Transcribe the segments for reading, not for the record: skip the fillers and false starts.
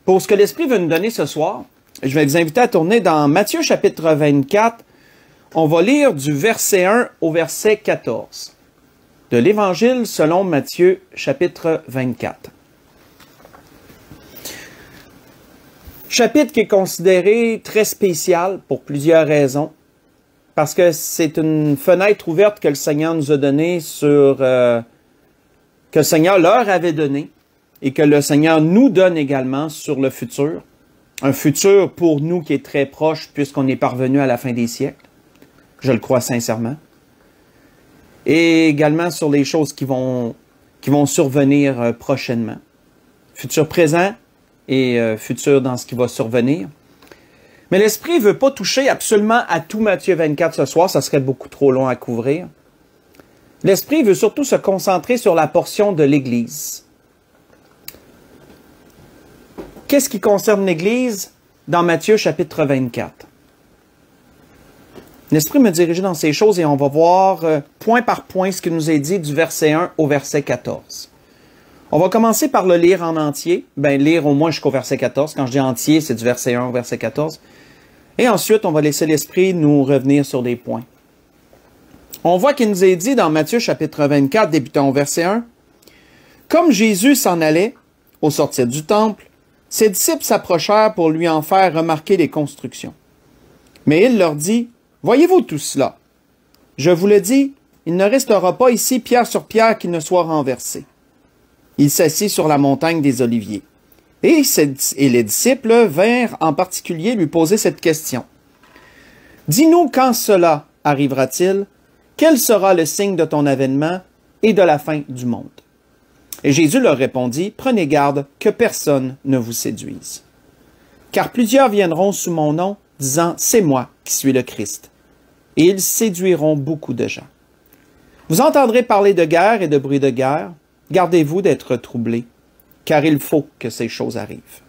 pour ce que l'Esprit veut nous donner ce soir, je vais vous inviter à tourner dans Matthieu chapitre 24. On va lire du verset 1 au verset 14 de l'Évangile selon Matthieu chapitre 24. Chapitre qui est considéré très spécial pour plusieurs raisons. Parce que c'est une fenêtre ouverte que le Seigneur nous a donnée sur... que le Seigneur leur avait donné et que le Seigneur nous donne également sur le futur. Un futur pour nous qui est très proche puisqu'on est parvenu à la fin des siècles. Je le crois sincèrement. Et également sur les choses qui vont survenir prochainement. Futur présent et futur dans ce qui va survenir. Mais l'Esprit ne veut pas toucher absolument à tout Matthieu 24 ce soir, ça serait beaucoup trop long à couvrir. L'Esprit veut surtout se concentrer sur la portion de l'Église. Qu'est-ce qui concerne l'Église dans Matthieu chapitre 24? L'Esprit me dirige dans ces choses et on va voir point par point ce qu'il nous est dit du verset 1 au verset 14. On va commencer par le lire en entier. Ben, lire au moins jusqu'au verset 14. Quand je dis entier, c'est du verset 1 au verset 14. Et ensuite, on va laisser l'Esprit nous revenir sur des points. On voit qu'il nous est dit dans Matthieu chapitre 24, débutant au verset 1, « Comme Jésus s'en allait, au sortir du temple, ses disciples s'approchèrent pour lui en faire remarquer les constructions. Mais il leur dit, « Voyez-vous tout cela? Je vous le dis, il ne restera pas ici pierre sur pierre qui ne soit renversée. » Il s'assit sur la montagne des Oliviers. Et les disciples vinrent en particulier lui poser cette question. « Dis-nous quand cela arrivera-t-il? Quel sera le signe de ton avènement et de la fin du monde? » Et Jésus leur répondit, « Prenez garde que personne ne vous séduise. Car plusieurs viendront sous mon nom, disant, « C'est moi qui suis le Christ. » Et ils séduiront beaucoup de gens. Vous entendrez parler de guerre et de bruit de guerre. Gardez-vous d'être troublés, car il faut que ces choses arrivent.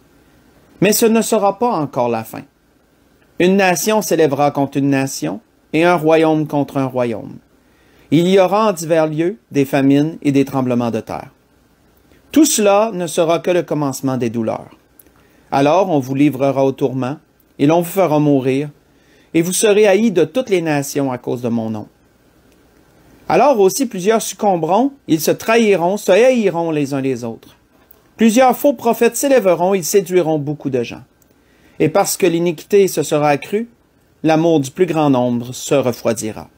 Mais ce ne sera pas encore la fin. Une nation s'élèvera contre une nation, et un royaume contre un royaume. Il y aura en divers lieux des famines et des tremblements de terre. Tout cela ne sera que le commencement des douleurs. Alors on vous livrera au tourment, et l'on vous fera mourir, et vous serez haïs de toutes les nations à cause de mon nom. Alors aussi plusieurs succomberont, ils se trahiront, se haïront les uns les autres. Plusieurs faux prophètes s'élèveront, ils séduiront beaucoup de gens. Et parce que l'iniquité se sera accrue, l'amour du plus grand nombre se refroidira.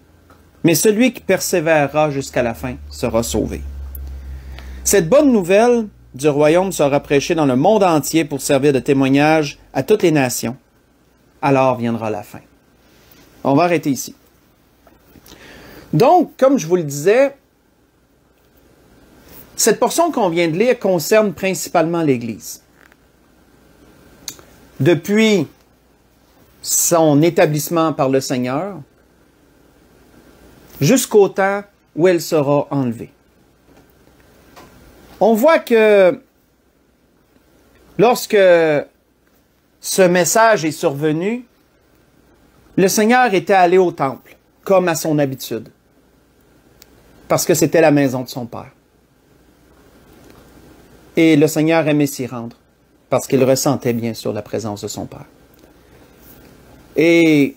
Mais celui qui persévérera jusqu'à la fin sera sauvé. Cette bonne nouvelle du royaume sera prêchée dans le monde entier pour servir de témoignage à toutes les nations. Alors viendra la fin. On va arrêter ici. Donc, comme je vous le disais, cette portion qu'on vient de lire concerne principalement l'Église. Depuis son établissement par le Seigneur, jusqu'au temps où elle sera enlevée. On voit que lorsque ce message est survenu, le Seigneur était allé au temple, comme à son habitude. Parce que c'était la maison de son Père. Et le Seigneur aimait s'y rendre, parce qu'il ressentait bien sûr la présence de son Père. Et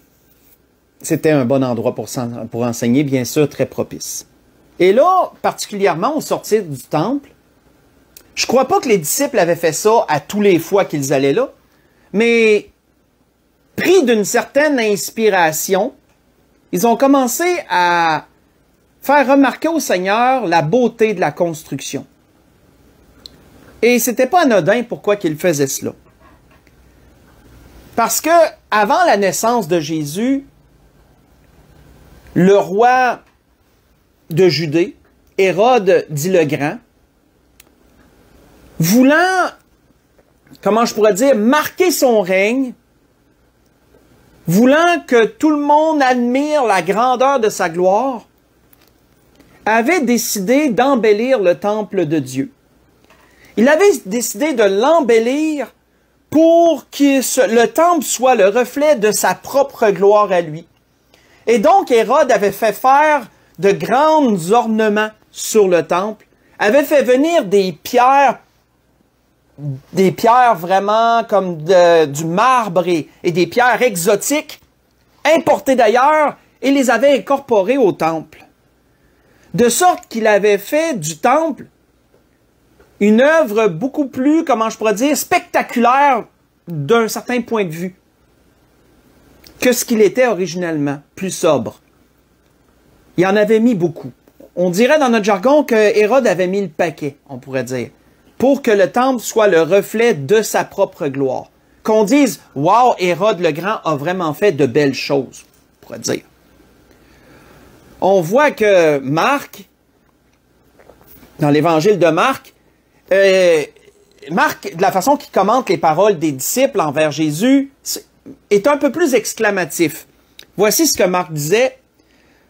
c'était un bon endroit pour enseigner, bien sûr, très propice. Et là, particulièrement au sortir du temple, je ne crois pas que les disciples avaient fait ça à tous les fois qu'ils allaient là, mais pris d'une certaine inspiration, ils ont commencé à faire remarquer au Seigneur la beauté de la construction. Et c'était pas anodin pourquoi qu'ils faisaient cela. Parce que, avant la naissance de Jésus, le roi de Judée, Hérode dit le Grand, voulant, comment je pourrais dire, marquer son règne, voulant que tout le monde admire la grandeur de sa gloire, avait décidé d'embellir le temple de Dieu. Il avait décidé de l'embellir pour que le temple soit le reflet de sa propre gloire à lui. Et donc, Hérode avait fait faire de grands ornements sur le temple, avait fait venir des pierres des pierres vraiment comme du marbre et des pierres exotiques, importées d'ailleurs, et les avait incorporées au temple. De sorte qu'il avait fait du temple une œuvre beaucoup plus, comment je pourrais dire, spectaculaire d'un certain point de vue que ce qu'il était originellement, plus sobre. Il en avait mis beaucoup. On dirait dans notre jargon que Hérode avait mis le paquet, on pourrait dire, pour que le temple soit le reflet de sa propre gloire. Qu'on dise, « Wow, Hérode le Grand a vraiment fait de belles choses », on pourrait dire. On voit que Marc, dans l'évangile de Marc, Marc, de la façon qu'il commente les paroles des disciples envers Jésus, est un peu plus exclamatif. Voici ce que Marc disait.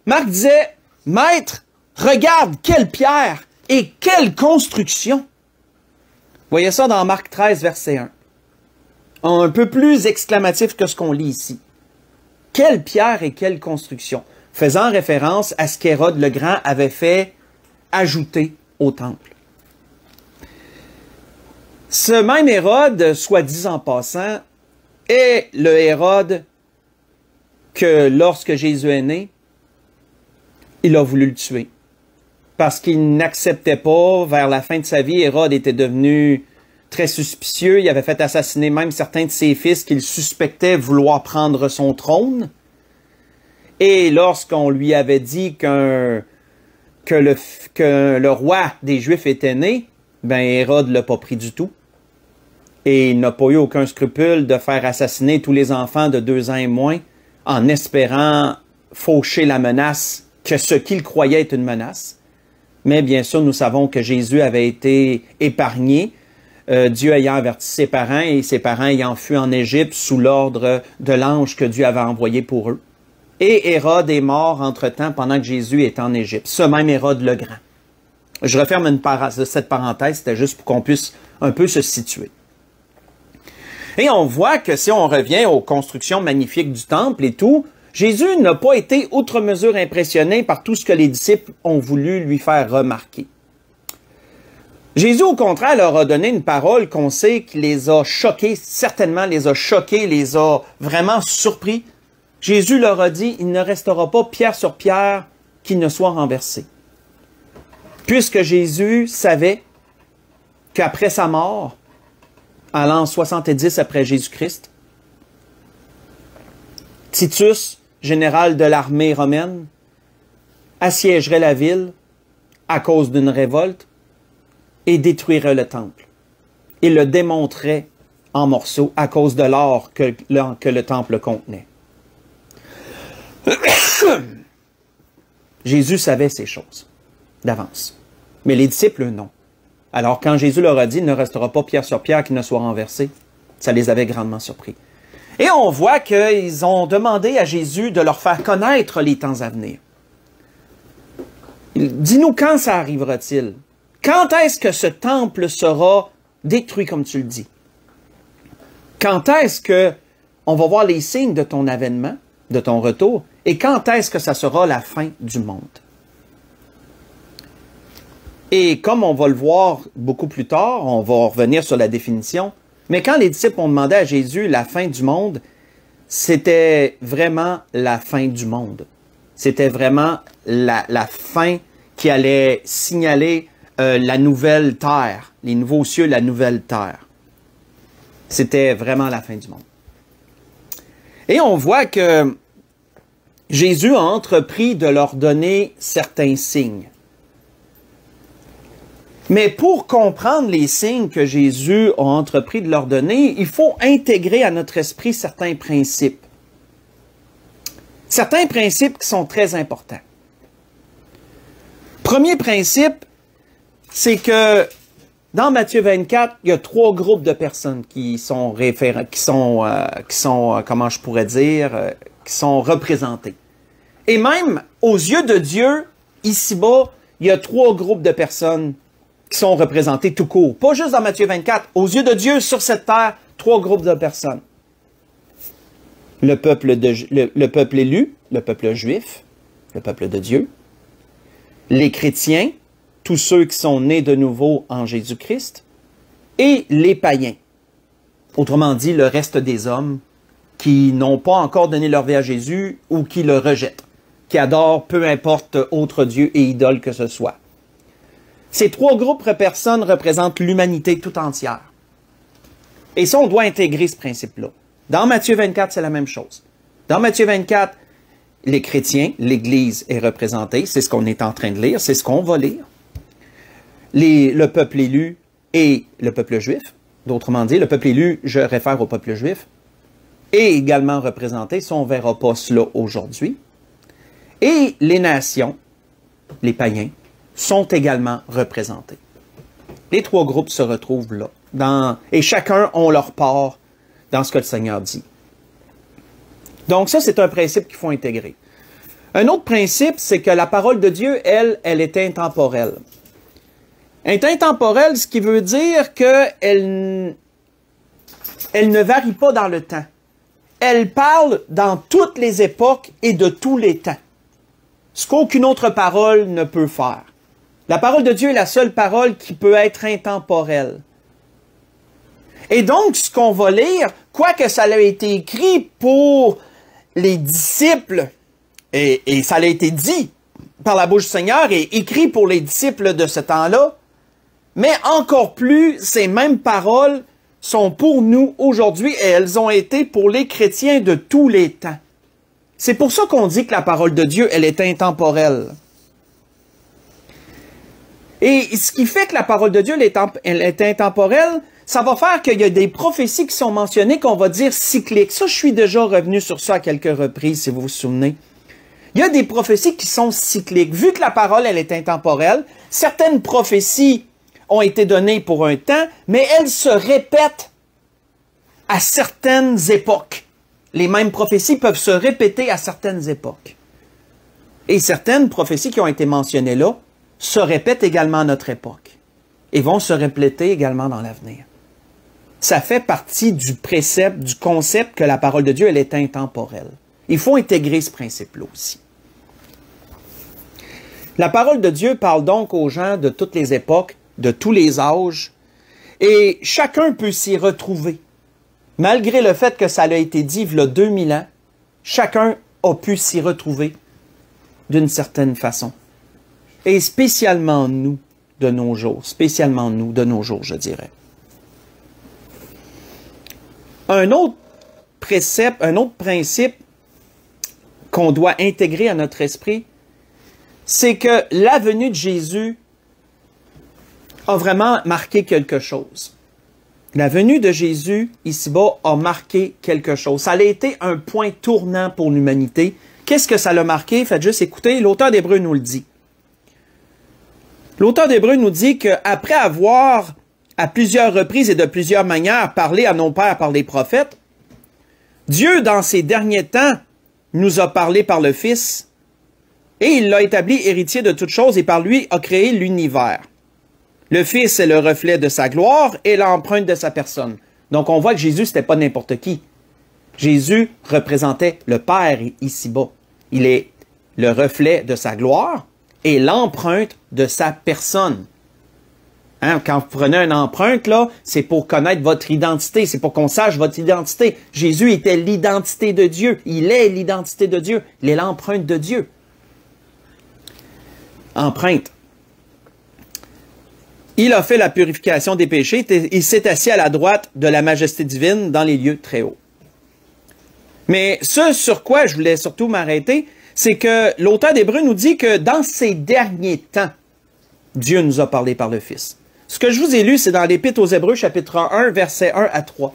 Marc disait, « Maître, regarde quelle pierre et quelle construction! » Voyez ça dans Marc 13, verset 1. Un peu plus exclamatif que ce qu'on lit ici. Quelle pierre et quelle construction! Faisant référence à ce qu'Hérode le Grand avait fait ajouter au temple. Ce même Hérode, soit dit en passant, est le Hérode que lorsque Jésus est né, il a voulu le tuer. Parce qu'il n'acceptait pas, vers la fin de sa vie, Hérode était devenu très suspicieux. Il avait fait assassiner même certains de ses fils qu'il suspectait vouloir prendre son trône. Et lorsqu'on lui avait dit que le roi des Juifs était né, ben Hérode ne l'a pas pris du tout. Et il n'a pas eu aucun scrupule de faire assassiner tous les enfants de 2 ans et moins en espérant faucher la menace que ce qu'il croyait être une menace. Mais bien sûr, nous savons que Jésus avait été épargné, Dieu ayant averti ses parents et ses parents ayant fui en Égypte sous l'ordre de l'ange que Dieu avait envoyé pour eux. Et Hérode est mort entre-temps pendant que Jésus est en Égypte, ce même Hérode le Grand. Je referme cette parenthèse, c'était juste pour qu'on puisse un peu se situer. Et on voit que si on revient aux constructions magnifiques du temple et tout, Jésus n'a pas été outre mesure impressionné par tout ce que les disciples ont voulu lui faire remarquer. Jésus, au contraire, leur a donné une parole qu'on sait qui les a choqués, certainement les a choqués, les a vraiment surpris. Jésus leur a dit, il ne restera pas pierre sur pierre qui ne soit renversé. Puisque Jésus savait qu'après sa mort, à l'an 70 après Jésus-Christ, Titus, général de l'armée romaine, assiégerait la ville à cause d'une révolte et détruirait le temple. Il le démonterait en morceaux à cause de l'or que le temple contenait. Jésus savait ces choses d'avance, mais les disciples, non. Alors, quand Jésus leur a dit, il ne restera pas pierre sur pierre qui ne soit renversé, ça les avait grandement surpris. Et on voit qu'ils ont demandé à Jésus de leur faire connaître les temps à venir. Dis-nous quand ça arrivera-t-il? Quand est-ce que ce temple sera détruit comme tu le dis? Quand est-ce que on va voir les signes de ton avènement, de ton retour? Et quand est-ce que ça sera la fin du monde? Et comme on va le voir beaucoup plus tard, on va revenir sur la définition, mais quand les disciples ont demandé à Jésus la fin du monde, c'était vraiment la fin du monde. C'était vraiment la fin qui allait signaler la nouvelle terre, les nouveaux cieux, la nouvelle terre. C'était vraiment la fin du monde. Et on voit que Jésus a entrepris de leur donner certains signes. Mais pour comprendre les signes que Jésus a entrepris de leur donner, il faut intégrer à notre esprit certains principes. Certains principes qui sont très importants. Premier principe, c'est que dans Matthieu 24, il y a 3 groupes de personnes qui sont comment je pourrais dire, qui sont représentées. Et même aux yeux de Dieu, ici-bas, il y a 3 groupes de personnes qui sont représentés tout court. Pas juste dans Matthieu 24. Aux yeux de Dieu, sur cette terre, 3 groupes de personnes. Le peuple élu, le peuple juif, le peuple de Dieu. Les chrétiens, tous ceux qui sont nés de nouveau en Jésus-Christ. et les païens. Autrement dit, le reste des hommes qui n'ont pas encore donné leur vie à Jésus ou qui le rejettent, qui adorent peu importe autre Dieu et idole que ce soit. Ces trois groupes de personnes représentent l'humanité tout entière. Et ça, on doit intégrer ce principe-là. Dans Matthieu 24, c'est la même chose. Dans Matthieu 24, les chrétiens, l'Église est représentée, c'est ce qu'on est en train de lire, c'est ce qu'on va lire. Le peuple élu et le peuple juif, d'autrement dit, le peuple élu, je réfère au peuple juif, est également représenté, ça on ne verra pas cela aujourd'hui. Et les nations, les païens, sont également représentés. Les trois groupes se retrouvent là, et chacun a leur part dans ce que le Seigneur dit. Donc ça, c'est un principe qu'il faut intégrer. Un autre principe, c'est que la parole de Dieu, elle est intemporelle. Elle est intemporelle, ce qui veut dire qu'elle ne varie pas dans le temps. Elle parle dans toutes les époques et de tous les temps. Ce qu'aucune autre parole ne peut faire. La parole de Dieu est la seule parole qui peut être intemporelle. Et donc, ce qu'on va lire, quoique ça a été écrit pour les disciples, et ça a été dit par la bouche du Seigneur et écrit pour les disciples de ce temps-là, mais encore plus, ces mêmes paroles sont pour nous aujourd'hui et elles ont été pour les chrétiens de tous les temps. C'est pour ça qu'on dit que la parole de Dieu, elle est intemporelle. Et ce qui fait que la parole de Dieu, elle est intemporelle, ça va faire qu'il y a des prophéties qui sont mentionnées qu'on va dire cycliques. Ça, je suis déjà revenu sur ça à quelques reprises, si vous vous souvenez. Il y a des prophéties qui sont cycliques. Vu que la parole, elle est intemporelle, certaines prophéties ont été données pour un temps, mais elles se répètent à certaines époques. Les mêmes prophéties peuvent se répéter à certaines époques. Et certaines prophéties qui ont été mentionnées là se répètent également à notre époque et vont se répéter également dans l'avenir. Ça fait partie du précepte, du concept que la parole de Dieu, elle est intemporelle. Il faut intégrer ce principe-là aussi. La parole de Dieu parle donc aux gens de toutes les époques, de tous les âges, et chacun peut s'y retrouver. Malgré le fait que ça a été dit il y a 2000 ans, chacun a pu s'y retrouver d'une certaine façon. Et spécialement nous de nos jours, je dirais. Un autre précepte, un autre principe qu'on doit intégrer à notre esprit, c'est que la venue de Jésus a vraiment marqué quelque chose. La venue de Jésus, ici-bas, a marqué quelque chose. Ça a été un point tournant pour l'humanité. Qu'est-ce que ça l'a marqué? Faites juste écouter, l'auteur d'Hébreux nous le dit. L'auteur d'Hébreux nous dit qu'après avoir, à plusieurs reprises et de plusieurs manières, parlé à nos pères par les prophètes, Dieu, dans ces derniers temps, nous a parlé par le Fils, et il l'a établi héritier de toutes choses, et par lui a créé l'univers. Le Fils est le reflet de sa gloire et l'empreinte de sa personne. Donc on voit que Jésus, c'était pas n'importe qui. Jésus représentait le Père ici-bas. Il est le reflet de sa gloire et l'empreinte de sa personne. Hein, quand vous prenez une empreinte, là, c'est pour connaître votre identité, c'est pour qu'on sache votre identité. Jésus était l'identité de Dieu. Il est l'identité de Dieu. Il est l'empreinte de Dieu. Empreinte. Il a fait la purification des péchés. Il s'est assis à la droite de la majesté divine dans les lieux très hauts. Mais ce sur quoi je voulais surtout m'arrêter, c'est que l'auteur d'Hébreux nous dit que dans ces derniers temps, Dieu nous a parlé par le Fils. Ce que je vous ai lu, c'est dans l'Épître aux Hébreux, chapitre 1, versets 1 à 3.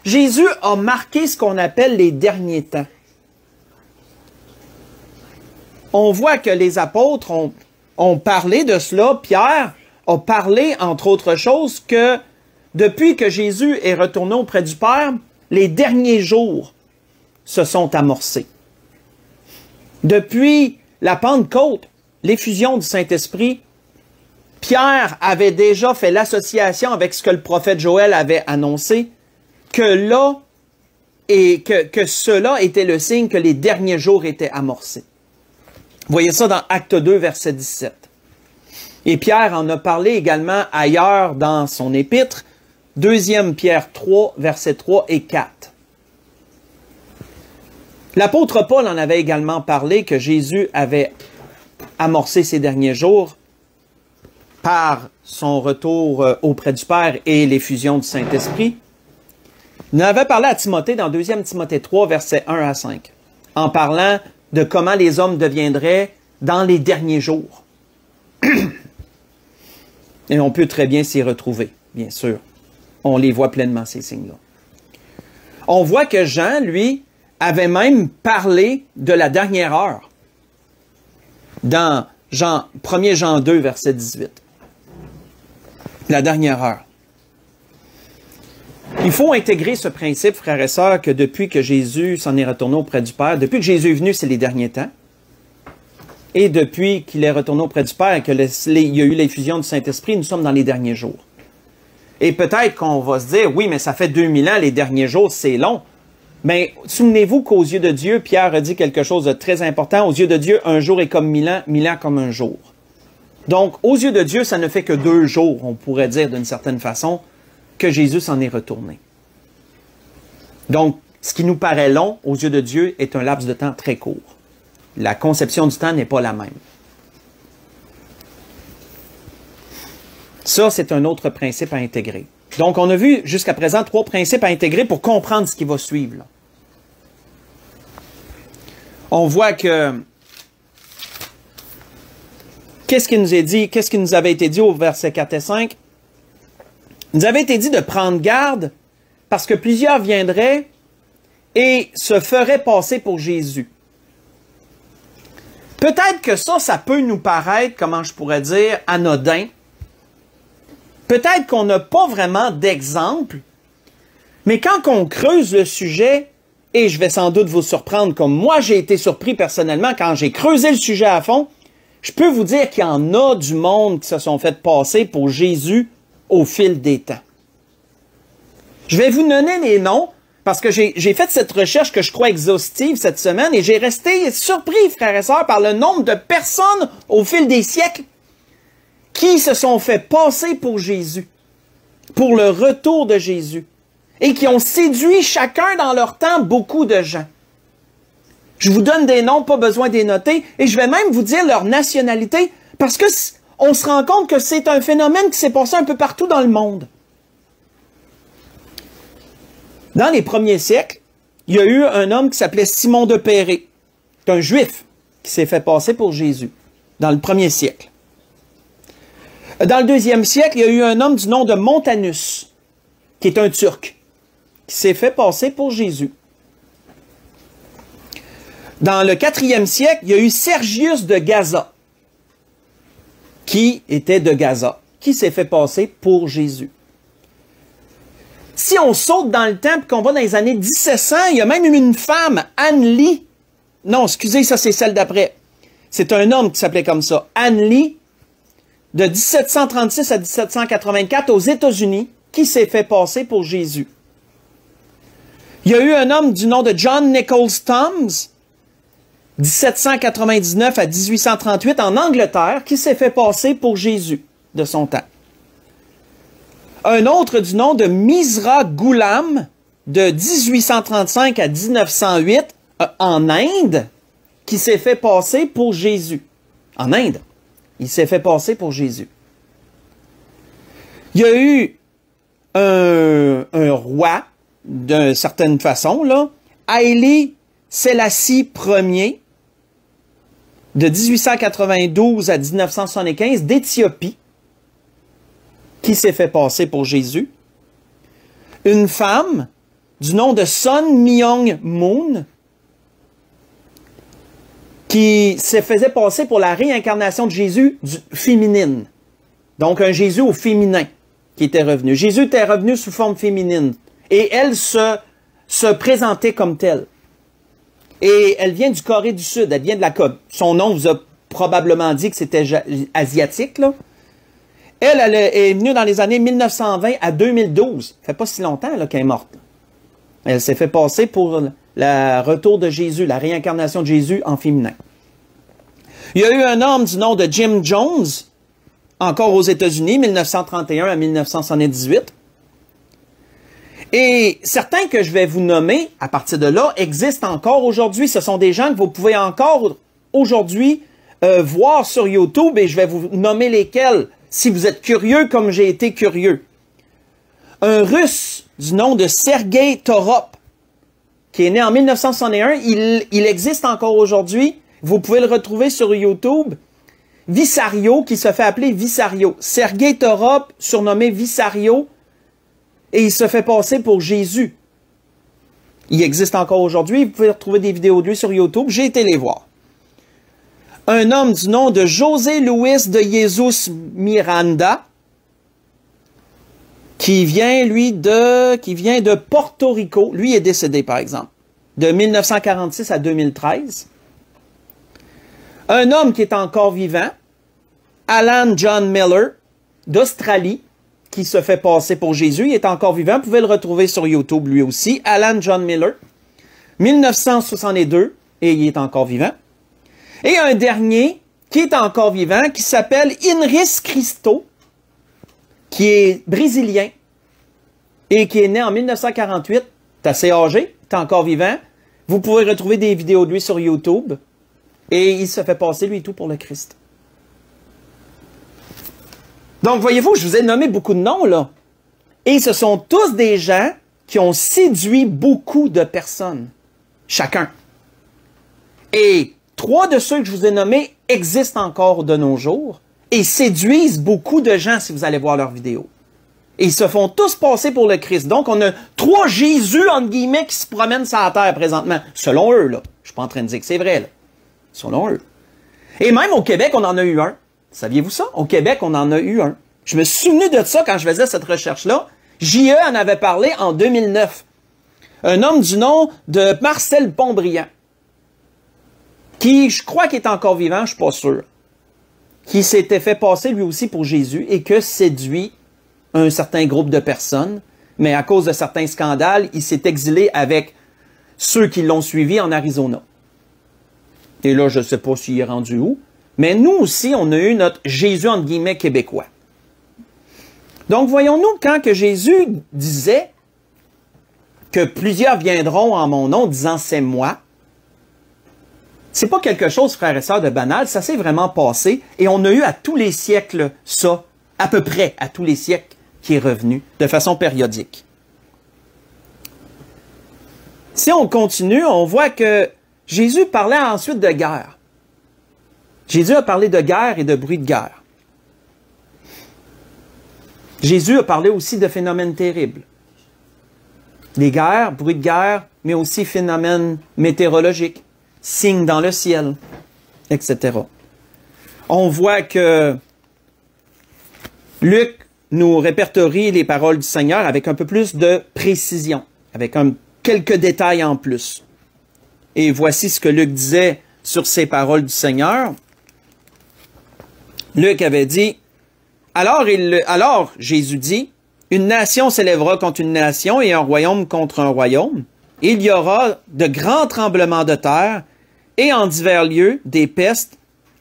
Jésus a marqué ce qu'on appelle les derniers temps. On voit que les apôtres ont parlé de cela. Pierre a parlé, entre autres choses, que depuis que Jésus est retourné auprès du Père, les derniers jours se sont amorcés. Depuis la Pentecôte, l'effusion du Saint-Esprit, Pierre avait déjà fait l'association avec ce que le prophète Joël avait annoncé, que là, et que cela était le signe que les derniers jours étaient amorcés. Vous voyez ça dans Acte 2, verset 17. Et Pierre en a parlé également ailleurs dans son épître, 2 Pierre 3, versets 3 et 4. L'apôtre Paul en avait également parlé que Jésus avait amorcé ces derniers jours par son retour auprès du Père et l'effusion du Saint-Esprit. Il en avait parlé à Timothée dans 2 Timothée 3, versets 1 à 5, en parlant de comment les hommes deviendraient dans les derniers jours. Et on peut très bien s'y retrouver, bien sûr. On les voit pleinement, ces signes-là. On voit que Jean, lui, avait même parlé de la dernière heure dans 1 Jean 2, verset 18. La dernière heure. Il faut intégrer ce principe, frères et sœurs, que depuis que Jésus s'en est retourné auprès du Père, depuis que Jésus est venu, c'est les derniers temps. Et depuis qu'il est retourné auprès du Père et qu'il y a eu l'effusion du Saint-Esprit, nous sommes dans les derniers jours. Et peut-être qu'on va se dire, oui, mais ça fait 2000 ans, les derniers jours, c'est long. Mais souvenez-vous qu'aux yeux de Dieu, Pierre a dit quelque chose de très important. Aux yeux de Dieu, un jour est comme 1000 ans comme un jour. Donc, aux yeux de Dieu, ça ne fait que 2 jours, on pourrait dire d'une certaine façon, que Jésus s'en est retourné. Donc, ce qui nous paraît long, aux yeux de Dieu, est un laps de temps très court. La conception du temps n'est pas la même. Ça, c'est un autre principe à intégrer. Donc, on a vu jusqu'à présent 3 principes à intégrer pour comprendre ce qui va suivre, là. On voit que, qu'est-ce qui nous est dit, qu'est-ce qui nous avait été dit au verset 4 et 5? Il nous avait été dit de prendre garde parce que plusieurs viendraient et se feraient passer pour Jésus. Peut-être que ça peut nous paraître, comment je pourrais dire, anodin. Peut-être qu'on n'a pas vraiment d'exemple, mais quand on creuse le sujet, et je vais sans doute vous surprendre comme moi j'ai été surpris personnellement quand j'ai creusé le sujet à fond, je peux vous dire qu'il y en a du monde qui se sont fait passer pour Jésus au fil des temps. Je vais vous donner les noms parce que j'ai fait cette recherche que je crois exhaustive cette semaine et j'ai resté surpris, frères et sœurs, par le nombre de personnes au fil des siècles qui se sont fait passer pour Jésus, pour le retour de Jésus, et qui ont séduit chacun dans leur temps beaucoup de gens. Je vous donne des noms, pas besoin de les noter, et je vais même vous dire leur nationalité, parce que on se rend compte que c'est un phénomène qui s'est passé un peu partout dans le monde. Dans les premiers siècles, il y a eu un homme qui s'appelait Simon de Pérée. C'est un juif qui s'est fait passer pour Jésus, dans le premier siècle. Dans le 2e siècle, il y a eu un homme du nom de Montanus, qui est un Turc, qui s'est fait passer pour Jésus. Dans le 4e siècle, il y a eu Sergius de Gaza, qui était de Gaza, qui s'est fait passer pour Jésus. Si on saute dans le temps et qu'on va dans les années 1700, il y a même eu une femme, Anne-Lee. Non, excusez, ça c'est celle d'après. C'est un homme qui s'appelait comme ça, Anne-Lee, de 1736 à 1784 aux États-Unis, qui s'est fait passer pour Jésus. Il y a eu un homme du nom de John Nichols Toms, 1799 à 1838 en Angleterre, qui s'est fait passer pour Jésus de son temps. Un autre du nom de Misra Ghulam, de 1835 à 1908 en Inde, qui s'est fait passer pour Jésus. En Inde, il s'est fait passer pour Jésus. Il y a eu un roi, d'une certaine façon, là, Haïlé Sélassie Ier, de 1892 à 1975, d'Éthiopie, qui s'est fait passer pour Jésus. Une femme du nom de Sun Myung Moon, qui se faisait passer pour la réincarnation de Jésus féminine. Donc un Jésus au féminin qui était revenu. Jésus était revenu sous forme féminine. Et elle se présentait comme telle. Et elle vient du Corée du Sud. Elle vient de la Corée. Son nom vous a probablement dit que c'était asiatique, là. Elle est venue dans les années 1920 à 2012. Ça fait pas si longtemps qu'elle est morte. Elle s'est fait passer pour le retour de Jésus, la réincarnation de Jésus en féminin. Il y a eu un homme du nom de Jim Jones, encore aux États-Unis, 1931 à 1978, Et certains que je vais vous nommer, à partir de là, existent encore aujourd'hui. Ce sont des gens que vous pouvez encore aujourd'hui voir sur YouTube et je vais vous nommer lesquels, si vous êtes curieux comme j'ai été curieux. Un Russe du nom de Sergei Torop, qui est né en 1961, il existe encore aujourd'hui. Vous pouvez le retrouver sur YouTube. Vissario, qui se fait appeler Vissario. Sergei Torop, surnommé Vissario, et il se fait passer pour Jésus. Il existe encore aujourd'hui. Vous pouvez retrouver des vidéos de lui sur YouTube. J'ai été les voir. Un homme du nom de José Luis de Jesus Miranda, qui vient de Porto Rico. Lui est décédé, par exemple, de 1946 à 2013. Un homme qui est encore vivant, Alan John Miller, d'Australie, qui se fait passer pour Jésus. Il est encore vivant. Vous pouvez le retrouver sur YouTube, lui aussi. Alan John Miller, 1962, et il est encore vivant. Et un dernier qui est encore vivant, qui s'appelle Inris Cristo, qui est brésilien et qui est né en 1948. C'est assez âgé, est encore vivant. Vous pouvez retrouver des vidéos de lui sur YouTube. Et il se fait passer, lui et tout, pour le Christ. Donc, voyez-vous, je vous ai nommé beaucoup de noms, là. Et ce sont tous des gens qui ont séduit beaucoup de personnes. Chacun. Et 3 de ceux que je vous ai nommés existent encore de nos jours et séduisent beaucoup de gens si vous allez voir leurs vidéos. Et ils se font tous passer pour le Christ. Donc, on a 3 Jésus, entre guillemets, qui se promènent sur la terre présentement. Selon eux, là. Je suis pas en train de dire que c'est vrai, là. Selon eux. Et même au Québec, on en a eu un. Saviez-vous ça? Au Québec, on en a eu un. Je me suis souvenu de ça quand je faisais cette recherche-là. J.E. en avait parlé en 2009. Un homme du nom de Marcel Pontbriand, qui, je crois qu'il est encore vivant, je ne suis pas sûr, qui s'était fait passer lui aussi pour Jésus et que séduit un certain groupe de personnes, mais à cause de certains scandales, il s'est exilé avec ceux qui l'ont suivi en Arizona. Et là, je ne sais pas s'il est rendu où, mais nous aussi, on a eu notre Jésus, entre guillemets, québécois. Donc, voyons-nous, quand que Jésus disait que plusieurs viendront en mon nom disant « c'est moi », c'est pas quelque chose, frères et sœurs, de banal, ça s'est vraiment passé, et on a eu à tous les siècles ça, à peu près à tous les siècles, qui est revenu de façon périodique. Si on continue, on voit que Jésus parlait ensuite de guerre. Jésus a parlé de guerre et de bruit de guerre. Jésus a parlé aussi de phénomènes terribles. Des guerres, bruit de guerre, mais aussi phénomènes météorologiques, signes dans le ciel, etc. On voit que Luc nous répertorie les paroles du Seigneur avec un peu plus de précision, avec quelques détails en plus. Et voici ce que Luc disait sur ces paroles du Seigneur. Luc avait dit, alors Jésus dit, une nation s'élèvera contre une nation et un royaume contre un royaume. Il y aura de grands tremblements de terre et en divers lieux des pestes,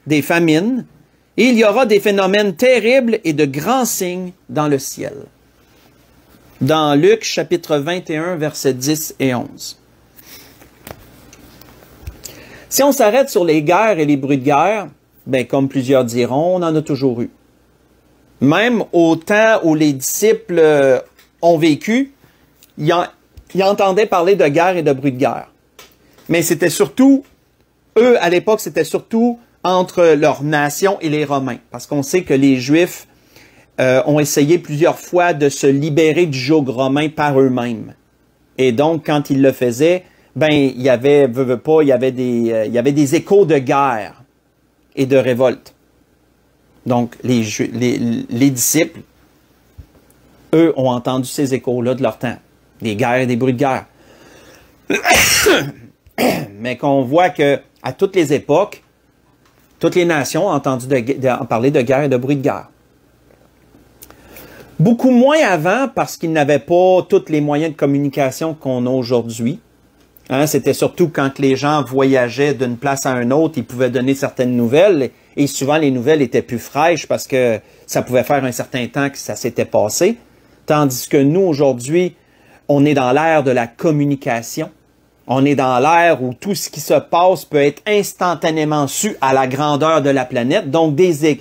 des famines. Et il y aura des phénomènes terribles et de grands signes dans le ciel. Dans Luc chapitre 21, versets 10 et 11. Si on s'arrête sur les guerres et les bruits de guerre, ben, comme plusieurs diront, on en a toujours eu. Même au temps où les disciples ont vécu, ils entendaient parler de guerre et de bruit de guerre. Mais c'était surtout, eux, à l'époque, c'était surtout entre leur nation et les Romains. Parce qu'on sait que les Juifs ont essayé plusieurs fois de se libérer du joug romain par eux-mêmes. Et donc, quand ils le faisaient, ben, il y avait des échos de guerre et de révolte. Donc, les disciples, eux, ont entendu ces échos-là de leur temps. Des guerres et des bruits de guerre. Mais qu'on voit que à toutes les époques, toutes les nations ont entendu parler de guerre et de bruit de guerre. Beaucoup moins avant, parce qu'ils n'avaient pas tous les moyens de communication qu'on a aujourd'hui. Hein, c'était surtout quand les gens voyageaient d'une place à une autre, ils pouvaient donner certaines nouvelles. Et souvent, les nouvelles étaient plus fraîches parce que ça pouvait faire un certain temps que ça s'était passé. Tandis que nous, aujourd'hui, On est dans l'ère de la communication. On est dans l'ère où tout ce qui se passe peut être instantanément su à la grandeur de la planète. Donc, des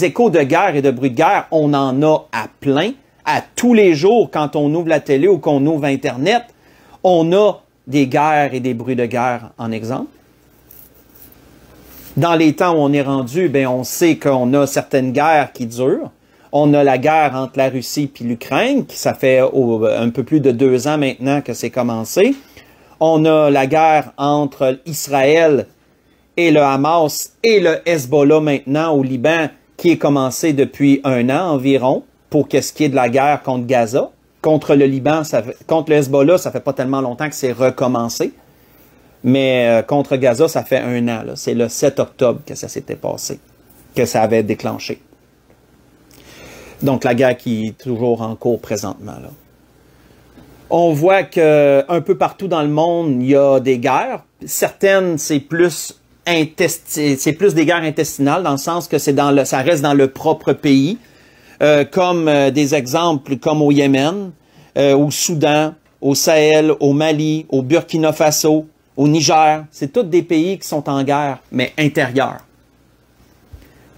échos de guerre et de bruits de guerre, on en a à plein. À tous les jours, quand on ouvre la télé ou qu'on ouvre Internet, on a des guerres et des bruits de guerre en exemple. Dans les temps où on est rendu, ben, on sait qu'on a certaines guerres qui durent. On a la guerre entre la Russie et l'Ukraine, qui ça fait un peu plus de 2 ans maintenant que c'est commencé. On a la guerre entre Israël et le Hamas et le Hezbollah maintenant au Liban, qui est commencé depuis 1 an environ, pour ce qui est de la guerre contre Gaza. Contre le Liban, contre le Hezbollah, ça fait pas tellement longtemps que c'est recommencé. Mais contre Gaza, ça fait 1 an. C'est le 7 octobre que ça s'était passé, que ça avait déclenché. Donc la guerre qui est toujours en cours présentement, là. On voit que un peu partout dans le monde, il y a des guerres. Certaines, c'est plus des guerres intestinales, dans le sens que ça reste dans le propre pays. Comme des exemples comme au Yémen, au Soudan, au Sahel, au Mali, au Burkina Faso, au Niger. C'est tous des pays qui sont en guerre, mais intérieure.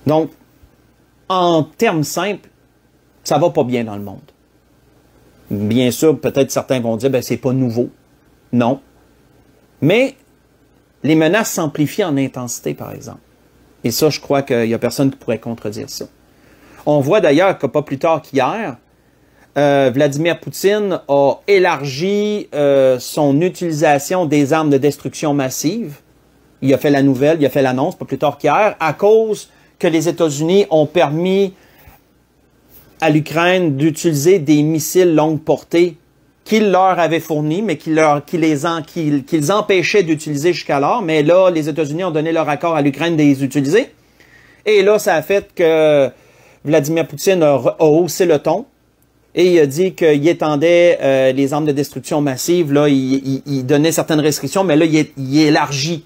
Donc, en termes simples, ça va pas bien dans le monde. Bien sûr, peut-être certains vont dire, ben c'est pas nouveau. Non. Mais les menaces s'amplifient en intensité, par exemple. Et ça, je crois qu'il y a personne qui pourrait contredire ça. On voit d'ailleurs que pas plus tard qu'hier, Vladimir Poutine a élargi son utilisation des armes de destruction massive. Il a fait la nouvelle, il a fait l'annonce pas plus tard qu'hier, à cause que les États-Unis ont permis à l'Ukraine d'utiliser des missiles longue portée qu'ils leur avaient fournis, mais qu'ils empêchaient d'utiliser jusqu'alors. Mais là, les États-Unis ont donné leur accord à l'Ukraine de les utiliser. Et là, ça a fait que Vladimir Poutine a haussé le ton et il a dit qu'il étendait les armes de destruction massive. Là, il donnait certaines restrictions, mais là, il élargit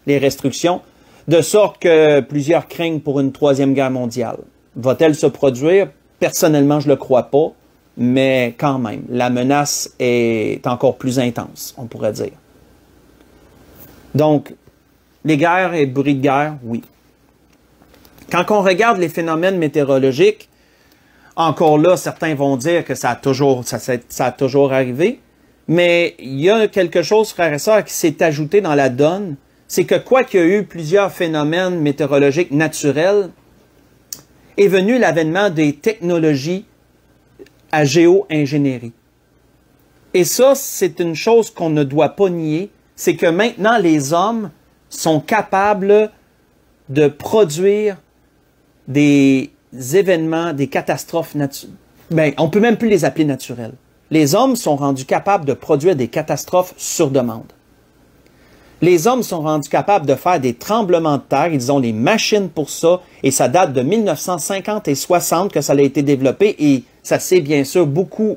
les restrictions, de sorte que plusieurs craignent pour une 3e guerre mondiale. Va-t-elle se produire? Personnellement, je ne le crois pas, mais quand même, la menace est encore plus intense, on pourrait dire. Donc, les guerres et bruits de guerre, oui. Quand on regarde les phénomènes météorologiques, encore là, certains vont dire que ça a toujours arrivé, mais il y a quelque chose, frères et sœurs, qui s'est ajouté dans la donne, c'est que quoi qu'il y ait eu plusieurs phénomènes météorologiques naturels, est venu l'avènement des technologies à géo-ingénierie. Et ça, c'est une chose qu'on ne doit pas nier, c'est que maintenant, les hommes sont capables de produire des événements, des catastrophes naturelles. Ben, on peut même plus les appeler naturelles. Les hommes sont rendus capables de produire des catastrophes sur demande. Les hommes sont rendus capables de faire des tremblements de terre. Ils ont les machines pour ça. Et ça date de 1950 et 60 que ça a été développé. Et ça s'est bien sûr beaucoup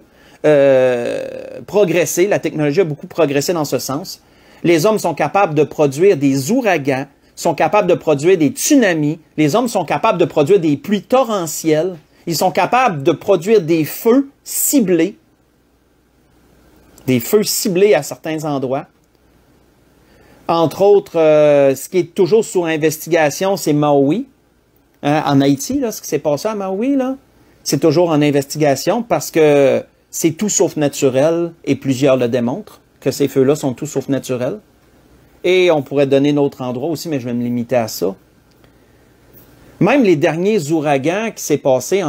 progressé. La technologie a beaucoup progressé dans ce sens. Les hommes sont capables de produire des ouragans, sont capables de produire des tsunamis. Les hommes sont capables de produire des pluies torrentielles. Ils sont capables de produire des feux ciblés. Des feux ciblés à certains endroits. Entre autres, ce qui est toujours sous investigation, c'est Maui. En Haïti, là, ce qui s'est passé à Maui, là, c'est toujours en investigation parce que c'est tout sauf naturel et plusieurs le démontrent, que ces feux-là sont tout sauf naturels. Et on pourrait donner d'autres endroits aussi, mais je vais me limiter à ça. Même les derniers ouragans qui s'est passé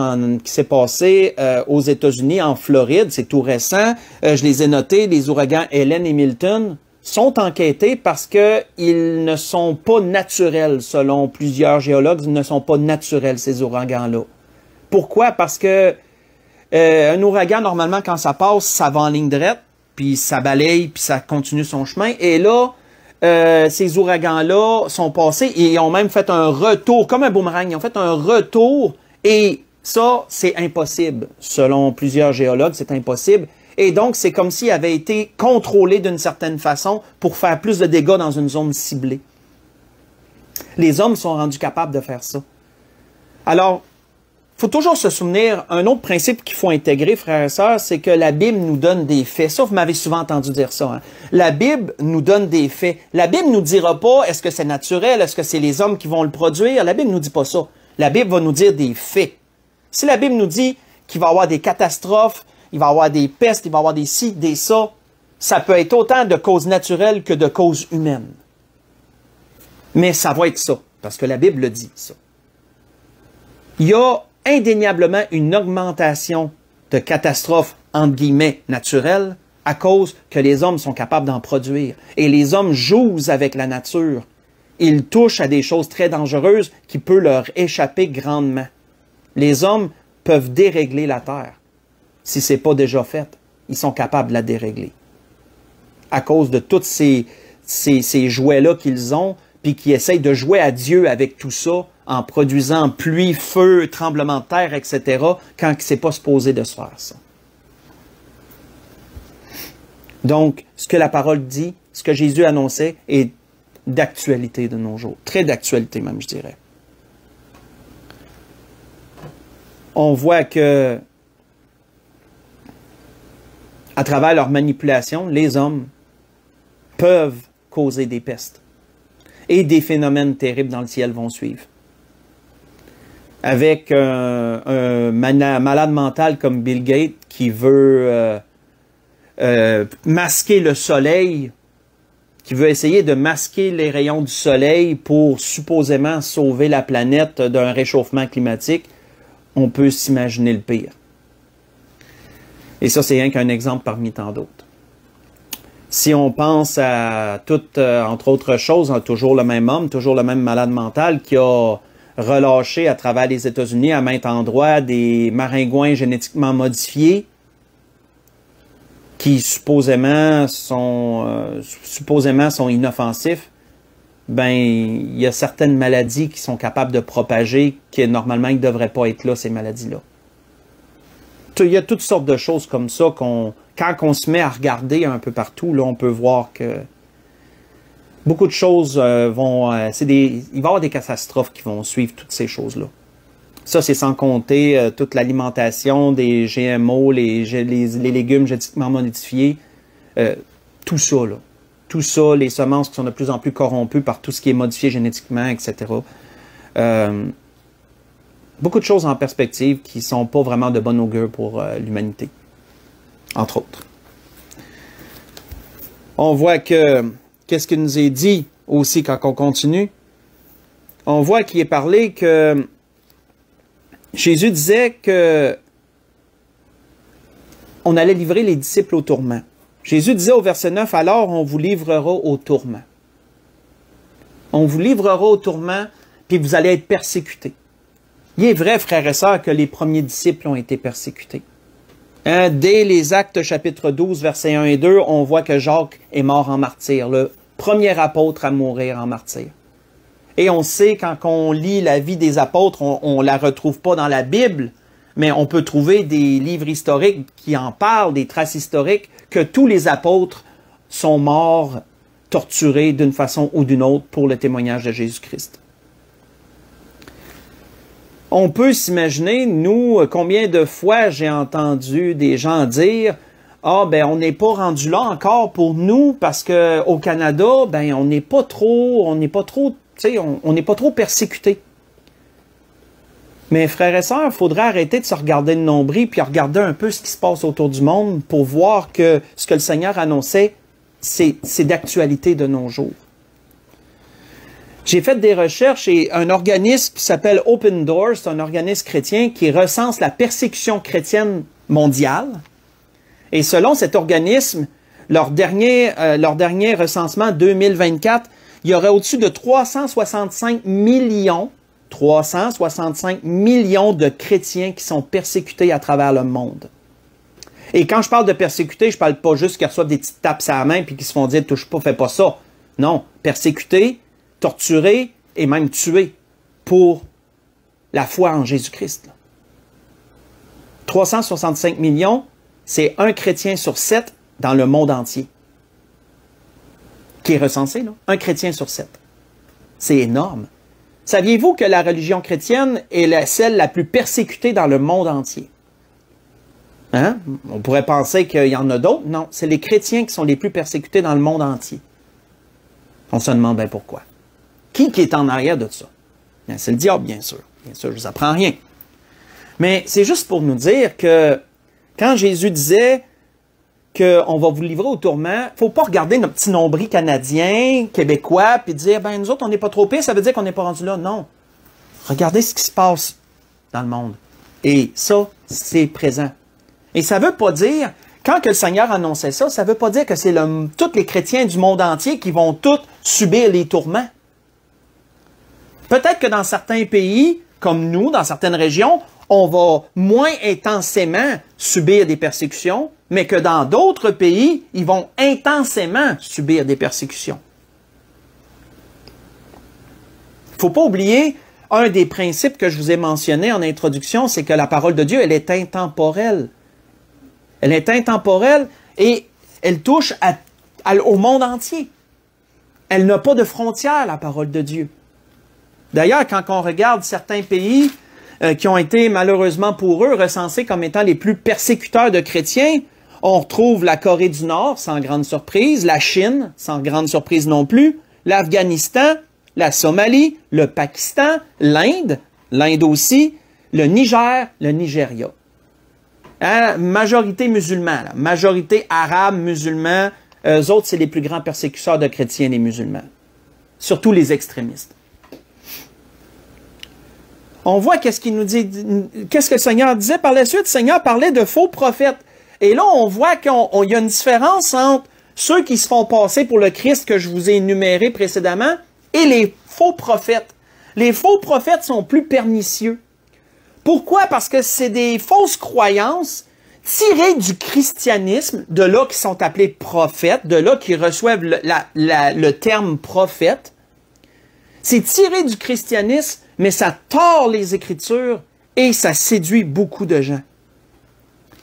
aux États-Unis, en Floride, c'est tout récent. Je les ai notés, les ouragans Helen et Milton sont enquêtés parce qu'ils ne sont pas naturels, selon plusieurs géologues, ils ne sont pas naturels, ces ouragans-là. Pourquoi? Parce que un ouragan, normalement, quand ça passe, ça va en ligne droite, puis ça balaye, puis ça continue son chemin. Et là, ces ouragans-là sont passés et ils ont même fait un retour, comme un boomerang, ils ont fait un retour et ça, c'est impossible. Selon plusieurs géologues, c'est impossible. Et donc, c'est comme s'il avait été contrôlé d'une certaine façon pour faire plus de dégâts dans une zone ciblée. Les hommes sont rendus capables de faire ça. Alors, faut toujours se souvenir, un autre principe qu'il faut intégrer, frères et sœurs, c'est que la Bible nous donne des faits. Ça, vous m'avez souvent entendu dire ça. Hein? La Bible nous donne des faits. La Bible nous dira pas, est-ce que c'est naturel, est-ce que c'est les hommes qui vont le produire? La Bible nous dit pas ça. La Bible va nous dire des faits. Si la Bible nous dit qu'il va y avoir des catastrophes, il va y avoir des pestes, il va y avoir des ci, des ça, ça peut être autant de causes naturelles que de causes humaines. Mais ça va être ça, parce que la Bible le dit, ça. Il y a indéniablement une augmentation de catastrophes, entre guillemets, naturelles, à cause que les hommes sont capables d'en produire. Et les hommes jouent avec la nature. Ils touchent à des choses très dangereuses qui peuvent leur échapper grandement. Les hommes peuvent dérégler la terre. Si ce n'est pas déjà fait, ils sont capables de la dérégler. À cause de tous ces jouets-là qu'ils ont, puis qui essayent de jouer à Dieu avec tout ça, en produisant pluie, feu, tremblement de terre, etc., quand c'est pas supposé de se faire ça. Donc, ce que la parole dit, ce que Jésus annonçait, est d'actualité de nos jours. Très d'actualité même, je dirais. On voit que, à travers leur manipulation, les hommes peuvent causer des pestes. Et des phénomènes terribles dans le ciel vont suivre. Avec un malade mental comme Bill Gates qui veut masquer le soleil, qui veut essayer de masquer les rayons du soleil pour supposément sauver la planète d'un réchauffement climatique, on peut s'imaginer le pire. Et ça, c'est rien qu'un exemple parmi tant d'autres. Si on pense à tout, entre autres choses, toujours le même homme, toujours le même malade mental qui a relâché à travers les États-Unis à maints endroits des maringouins génétiquement modifiés qui supposément sont inoffensifs, ben il y a certaines maladies qui sont capables de propager qui normalement ne devraient pas être là, ces maladies-là. Il y a toutes sortes de choses comme ça quand on se met à regarder un peu partout, là, on peut voir que beaucoup de choses vont... il va y avoir des catastrophes qui vont suivre toutes ces choses-là. Ça, c'est sans compter toute l'alimentation des GMO, les légumes génétiquement modifiés. Tout ça, là. Tout ça, les semences qui sont de plus en plus corrompues par tout ce qui est modifié génétiquement, etc. Beaucoup de choses en perspective qui ne sont pas vraiment de bon augure pour l'humanité, entre autres. On voit que, qu'est-ce qu'il nous est dit aussi quand on continue? On voit qu'il est parlé que Jésus disait que on allait livrer les disciples au tourment. Jésus disait au verset 9, « Alors on vous livrera au tourment. » On vous livrera au tourment, puis vous allez être persécutés. Il est vrai, frères et sœurs, que les premiers disciples ont été persécutés. Hein, dès les Actes chapitre 12, versets 1 et 2, on voit que Jacques est mort en martyr, le premier apôtre à mourir en martyr. Et on sait, quand on lit la vie des apôtres, on ne la retrouve pas dans la Bible, mais on peut trouver des livres historiques qui en parlent, des traces historiques, que tous les apôtres sont morts, torturés d'une façon ou d'une autre pour le témoignage de Jésus-Christ. On peut s'imaginer, nous, combien de fois j'ai entendu des gens dire « Ah, ben on n'est pas rendu là encore pour nous parce qu'au Canada, ben on n'est pas trop persécutés. » Mais frères et sœurs, il faudrait arrêter de se regarder le nombril puis regarder un peu ce qui se passe autour du monde pour voir que ce que le Seigneur annonçait, c'est d'actualité de nos jours. J'ai fait des recherches et un organisme qui s'appelle Open Doors, c'est un organisme chrétien qui recense la persécution chrétienne mondiale. Et selon cet organisme, leur dernier recensement 2024, il y aurait au-dessus de 365 millions de chrétiens qui sont persécutés à travers le monde. Et quand je parle de persécutés, je ne parle pas juste qu'ils reçoivent des petites tapes à la main et qui se font dire « touche pas, fais pas ça ». Non, persécutés, torturés et même tués pour la foi en Jésus-Christ. 365 millions, c'est un chrétien sur 7 dans le monde entier qui est recensé, là. Un chrétien sur 7. C'est énorme. Saviez-vous que la religion chrétienne est celle la plus persécutée dans le monde entier? Hein? On pourrait penser qu'il y en a d'autres. Non, c'est les chrétiens qui sont les plus persécutés dans le monde entier. On se demande bien pourquoi. Qui est en arrière de ça? Bien, c'est le diable, bien sûr. Bien sûr, je ne vous apprends rien. Mais c'est juste pour nous dire que quand Jésus disait qu'on va vous livrer au tourment, il ne faut pas regarder notre petit nombril canadien, québécois, puis dire, ben nous autres, on n'est pas trop pire, ça veut dire qu'on n'est pas rendu là. Non. Regardez ce qui se passe dans le monde. Et ça, c'est présent. Et ça ne veut pas dire, quand que le Seigneur annonçait ça, ça ne veut pas dire que c'est tous les chrétiens du monde entier qui vont tous subir les tourments. Peut-être que dans certains pays, comme nous, dans certaines régions, on va moins intensément subir des persécutions, mais que dans d'autres pays, ils vont intensément subir des persécutions. Il ne faut pas oublier, un des principes que je vous ai mentionné en introduction, c'est que la parole de Dieu, elle est intemporelle. Elle est intemporelle et elle touche au monde entier. Elle n'a pas de frontières, la parole de Dieu. D'ailleurs, quand on regarde certains pays qui ont été malheureusement pour eux recensés comme étant les plus persécuteurs de chrétiens, on retrouve la Corée du Nord, sans grande surprise, la Chine, sans grande surprise non plus, l'Afghanistan, la Somalie, le Pakistan, l'Inde aussi, le Niger, le Nigeria. Hein, majorité musulmane, majorité arabe, musulmans, eux autres, c'est les plus grands persécuteurs de chrétiens, les musulmans. Surtout les extrémistes. On voit qu'est-ce qu'il nous dit, qu'est-ce que le Seigneur disait par la suite. Le Seigneur parlait de faux prophètes. Et là, on voit qu'il y a une différence entre ceux qui se font passer pour le Christ que je vous ai énuméré précédemment et les faux prophètes. Les faux prophètes sont plus pernicieux. Pourquoi? Parce que c'est des fausses croyances tirées du christianisme, de là qui sont appelés prophètes, de là qui reçoivent le terme prophète. C'est tiré du christianisme, mais ça tord les Écritures et ça séduit beaucoup de gens.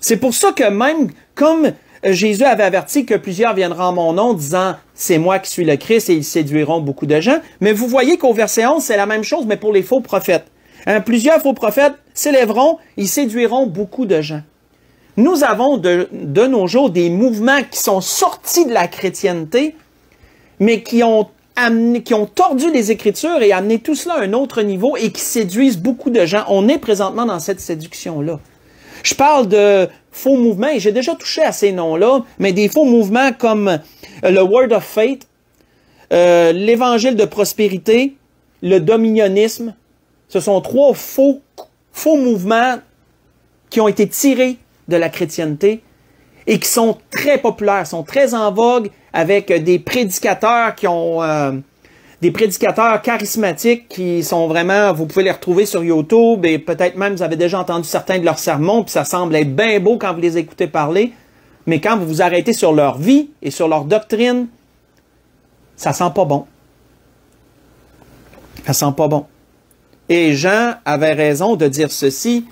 C'est pour ça que même, comme Jésus avait averti que plusieurs viendront en mon nom disant « C'est moi qui suis le Christ » et ils séduiront beaucoup de gens, mais vous voyez qu'au verset 11, c'est la même chose, mais pour les faux prophètes. Hein, plusieurs faux prophètes s'élèveront, ils séduiront beaucoup de gens. Nous avons de nos jours des mouvements qui sont sortis de la chrétienté, mais qui ont tordu les Écritures et amené tout cela à un autre niveau et qui séduisent beaucoup de gens. On est présentement dans cette séduction-là. Je parle de faux mouvements, et j'ai déjà touché à ces noms-là, mais des faux mouvements comme le Word of Faith, l'Évangile de prospérité, le dominionnisme. Ce sont trois faux mouvements qui ont été tirés de la chrétienté et qui sont très populaires, sont très en vogue avec des prédicateurs qui ont des prédicateurs charismatiques qui sont vraiment, vous pouvez les retrouver sur YouTube et peut-être même vous avez déjà entendu certains de leurs sermons, puis ça semble être bien beau quand vous les écoutez parler, mais quand vous vous arrêtez sur leur vie et sur leur doctrine, ça sent pas bon. Ça sent pas bon. Et Jean avait raison de dire ceci.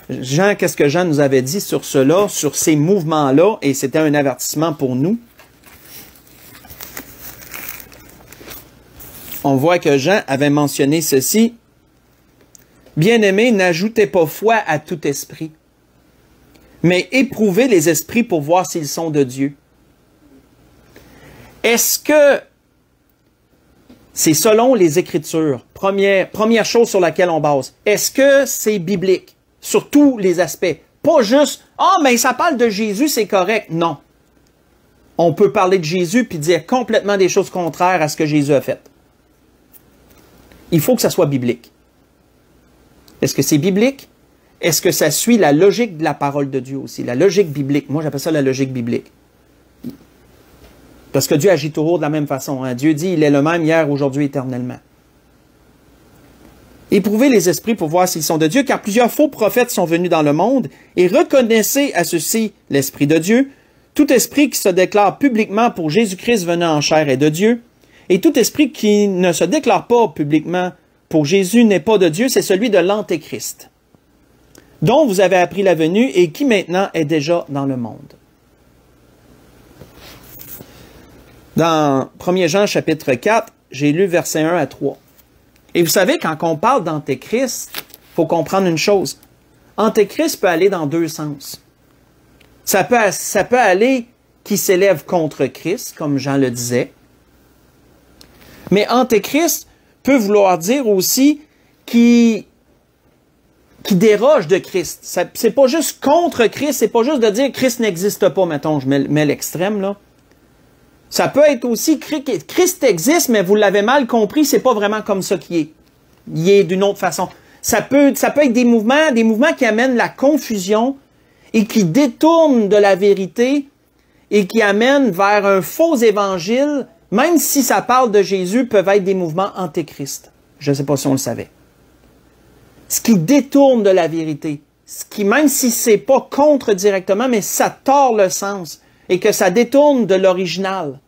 Jean, qu'est-ce que Jean nous avait dit sur cela, sur ces mouvements-là, et c'était un avertissement pour nous. On voit que Jean avait mentionné ceci. « Bien-aimés, n'ajoutez pas foi à tout esprit, mais éprouvez les esprits pour voir s'ils sont de Dieu. » Est-ce que c'est selon les Écritures? Première chose sur laquelle on base. Est-ce que c'est biblique? Sur tous les aspects. Pas juste, « Ah, mais ça parle de Jésus, c'est correct. » Non. On peut parler de Jésus puis dire complètement des choses contraires à ce que Jésus a fait. Il faut que ça soit biblique. Est-ce que c'est biblique? Est-ce que ça suit la logique de la parole de Dieu aussi? La logique biblique. Moi, j'appelle ça la logique biblique. Parce que Dieu agit toujours de la même façon. Hein? Dieu dit, il est le même hier, aujourd'hui, éternellement. Éprouvez les esprits pour voir s'ils sont de Dieu, car plusieurs faux prophètes sont venus dans le monde, et reconnaissez à ceux-ci l'Esprit de Dieu. Tout esprit qui se déclare publiquement pour Jésus-Christ venant en chair est de Dieu, et tout esprit qui ne se déclare pas publiquement pour Jésus n'est pas de Dieu, c'est celui de l'Antéchrist, dont vous avez appris la venue et qui maintenant est déjà dans le monde. Dans 1 Jean chapitre 4, j'ai lu versets 1 à 3. Et vous savez, quand on parle d'antéchrist, il faut comprendre une chose. Antéchrist peut aller dans deux sens. Ça peut aller qui s'élève contre Christ, comme Jean le disait. Mais antéchrist peut vouloir dire aussi qui déroge de Christ. C'est pas juste contre Christ, c'est pas juste de dire Christ n'existe pas, mettons, je mets l'extrême là. Ça peut être aussi Christ existe, mais vous l'avez mal compris, c'est pas vraiment comme ça qu'il est. Il est d'une autre façon. Ça peut être des mouvements qui amènent la confusion et qui détournent de la vérité et qui amènent vers un faux évangile, même si ça parle de Jésus, peuvent être des mouvements antéchrist. Je ne sais pas si on le savait. Ce qui détourne de la vérité, ce qui, même si c'est pas contre directement, mais ça tord le sens et que ça détourne de l'original,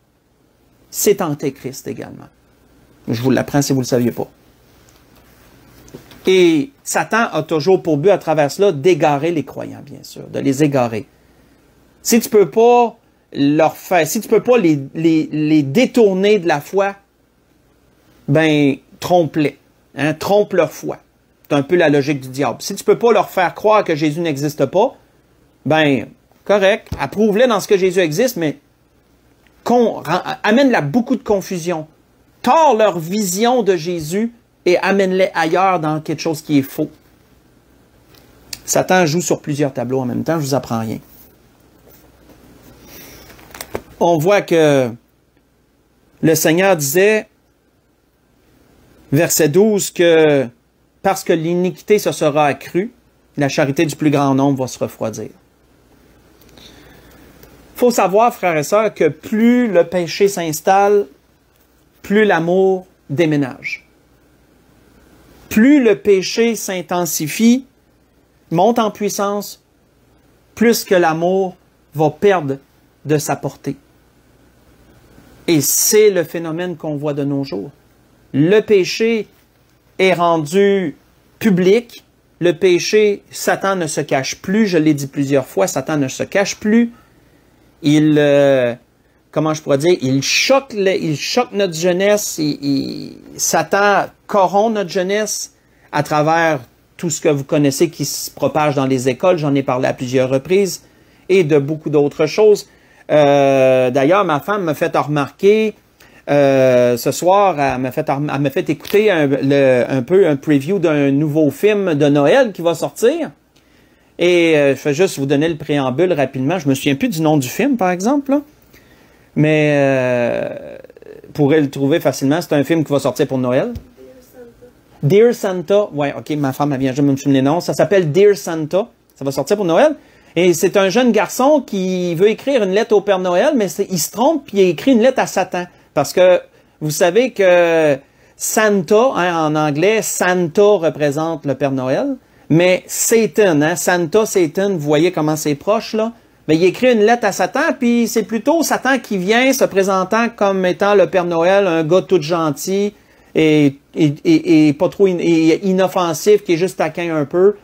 c'est antéchrist également. Je vous l'apprends si vous ne le saviez pas. Et Satan a toujours pour but à travers cela d'égarer les croyants, bien sûr, de les égarer. Si tu peux pas si tu peux pas les détourner de la foi, ben, trompe-les, hein, trompe leur foi. C'est un peu la logique du diable. Si tu peux pas leur faire croire que Jésus n'existe pas, ben, correct, approuve-les dans ce que Jésus existe, mais amène-la beaucoup de confusion. Tords leur vision de Jésus et amène-les ailleurs dans quelque chose qui est faux. Satan joue sur plusieurs tableaux en même temps, je vous apprends rien. On voit que le Seigneur disait, verset 12, que parce que l'iniquité se sera accrue, la charité du plus grand nombre va se refroidir. Il faut savoir, frères et sœurs, que plus le péché s'installe, plus l'amour déménage. Plus le péché s'intensifie, monte en puissance, plus que l'amour va perdre de sa portée. Et c'est le phénomène qu'on voit de nos jours. Le péché est rendu public. Le péché, Satan ne se cache plus. Je l'ai dit plusieurs fois, Satan ne se cache plus. Comment je pourrais dire, il choque notre jeunesse. Satan corrompt notre jeunesse à travers tout ce que vous connaissez qui se propage dans les écoles. J'en ai parlé à plusieurs reprises et de beaucoup d'autres choses. D'ailleurs, ma femme m'a fait remarquer ce soir, elle m'a fait écouter un peu un preview d'un nouveau film de Noël qui va sortir. Et je vais juste vous donner le préambule rapidement. Je me souviens plus du nom du film, par exemple, là. Mais vous pourrez le trouver facilement. C'est un film qui va sortir pour Noël. Dear Santa. Ouais, ok, ma femme elle vient juste me souvenir les noms. Ça s'appelle Dear Santa. Ça va sortir pour Noël. Et c'est un jeune garçon qui veut écrire une lettre au Père Noël, mais il se trompe puis il écrit une lettre à Satan. Parce que vous savez que Santa, hein, en anglais, Santa représente le Père Noël. Mais Satan, hein, Santa, Satan, vous voyez comment c'est proche, là? Mais il écrit une lettre à Satan, puis c'est plutôt Satan qui vient se présentant comme étant le Père Noël, un gars tout gentil et pas trop inoffensif, qui est juste taquin un peu.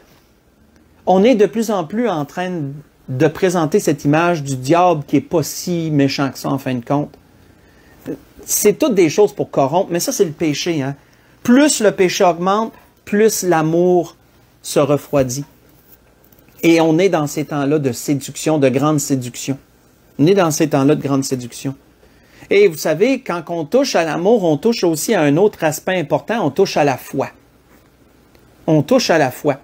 On est de plus en plus en train de présenter cette image du diable qui est pas si méchant que ça, en fin de compte. C'est toutes des choses pour corrompre, mais ça, c'est le péché, hein. Plus le péché augmente, plus l'amour se refroidit. Et on est dans ces temps-là de séduction, de grande séduction. On est dans ces temps-là de grande séduction. Et vous savez, quand on touche à l'amour, on touche aussi à un autre aspect important, on touche à la foi. On touche à la foi.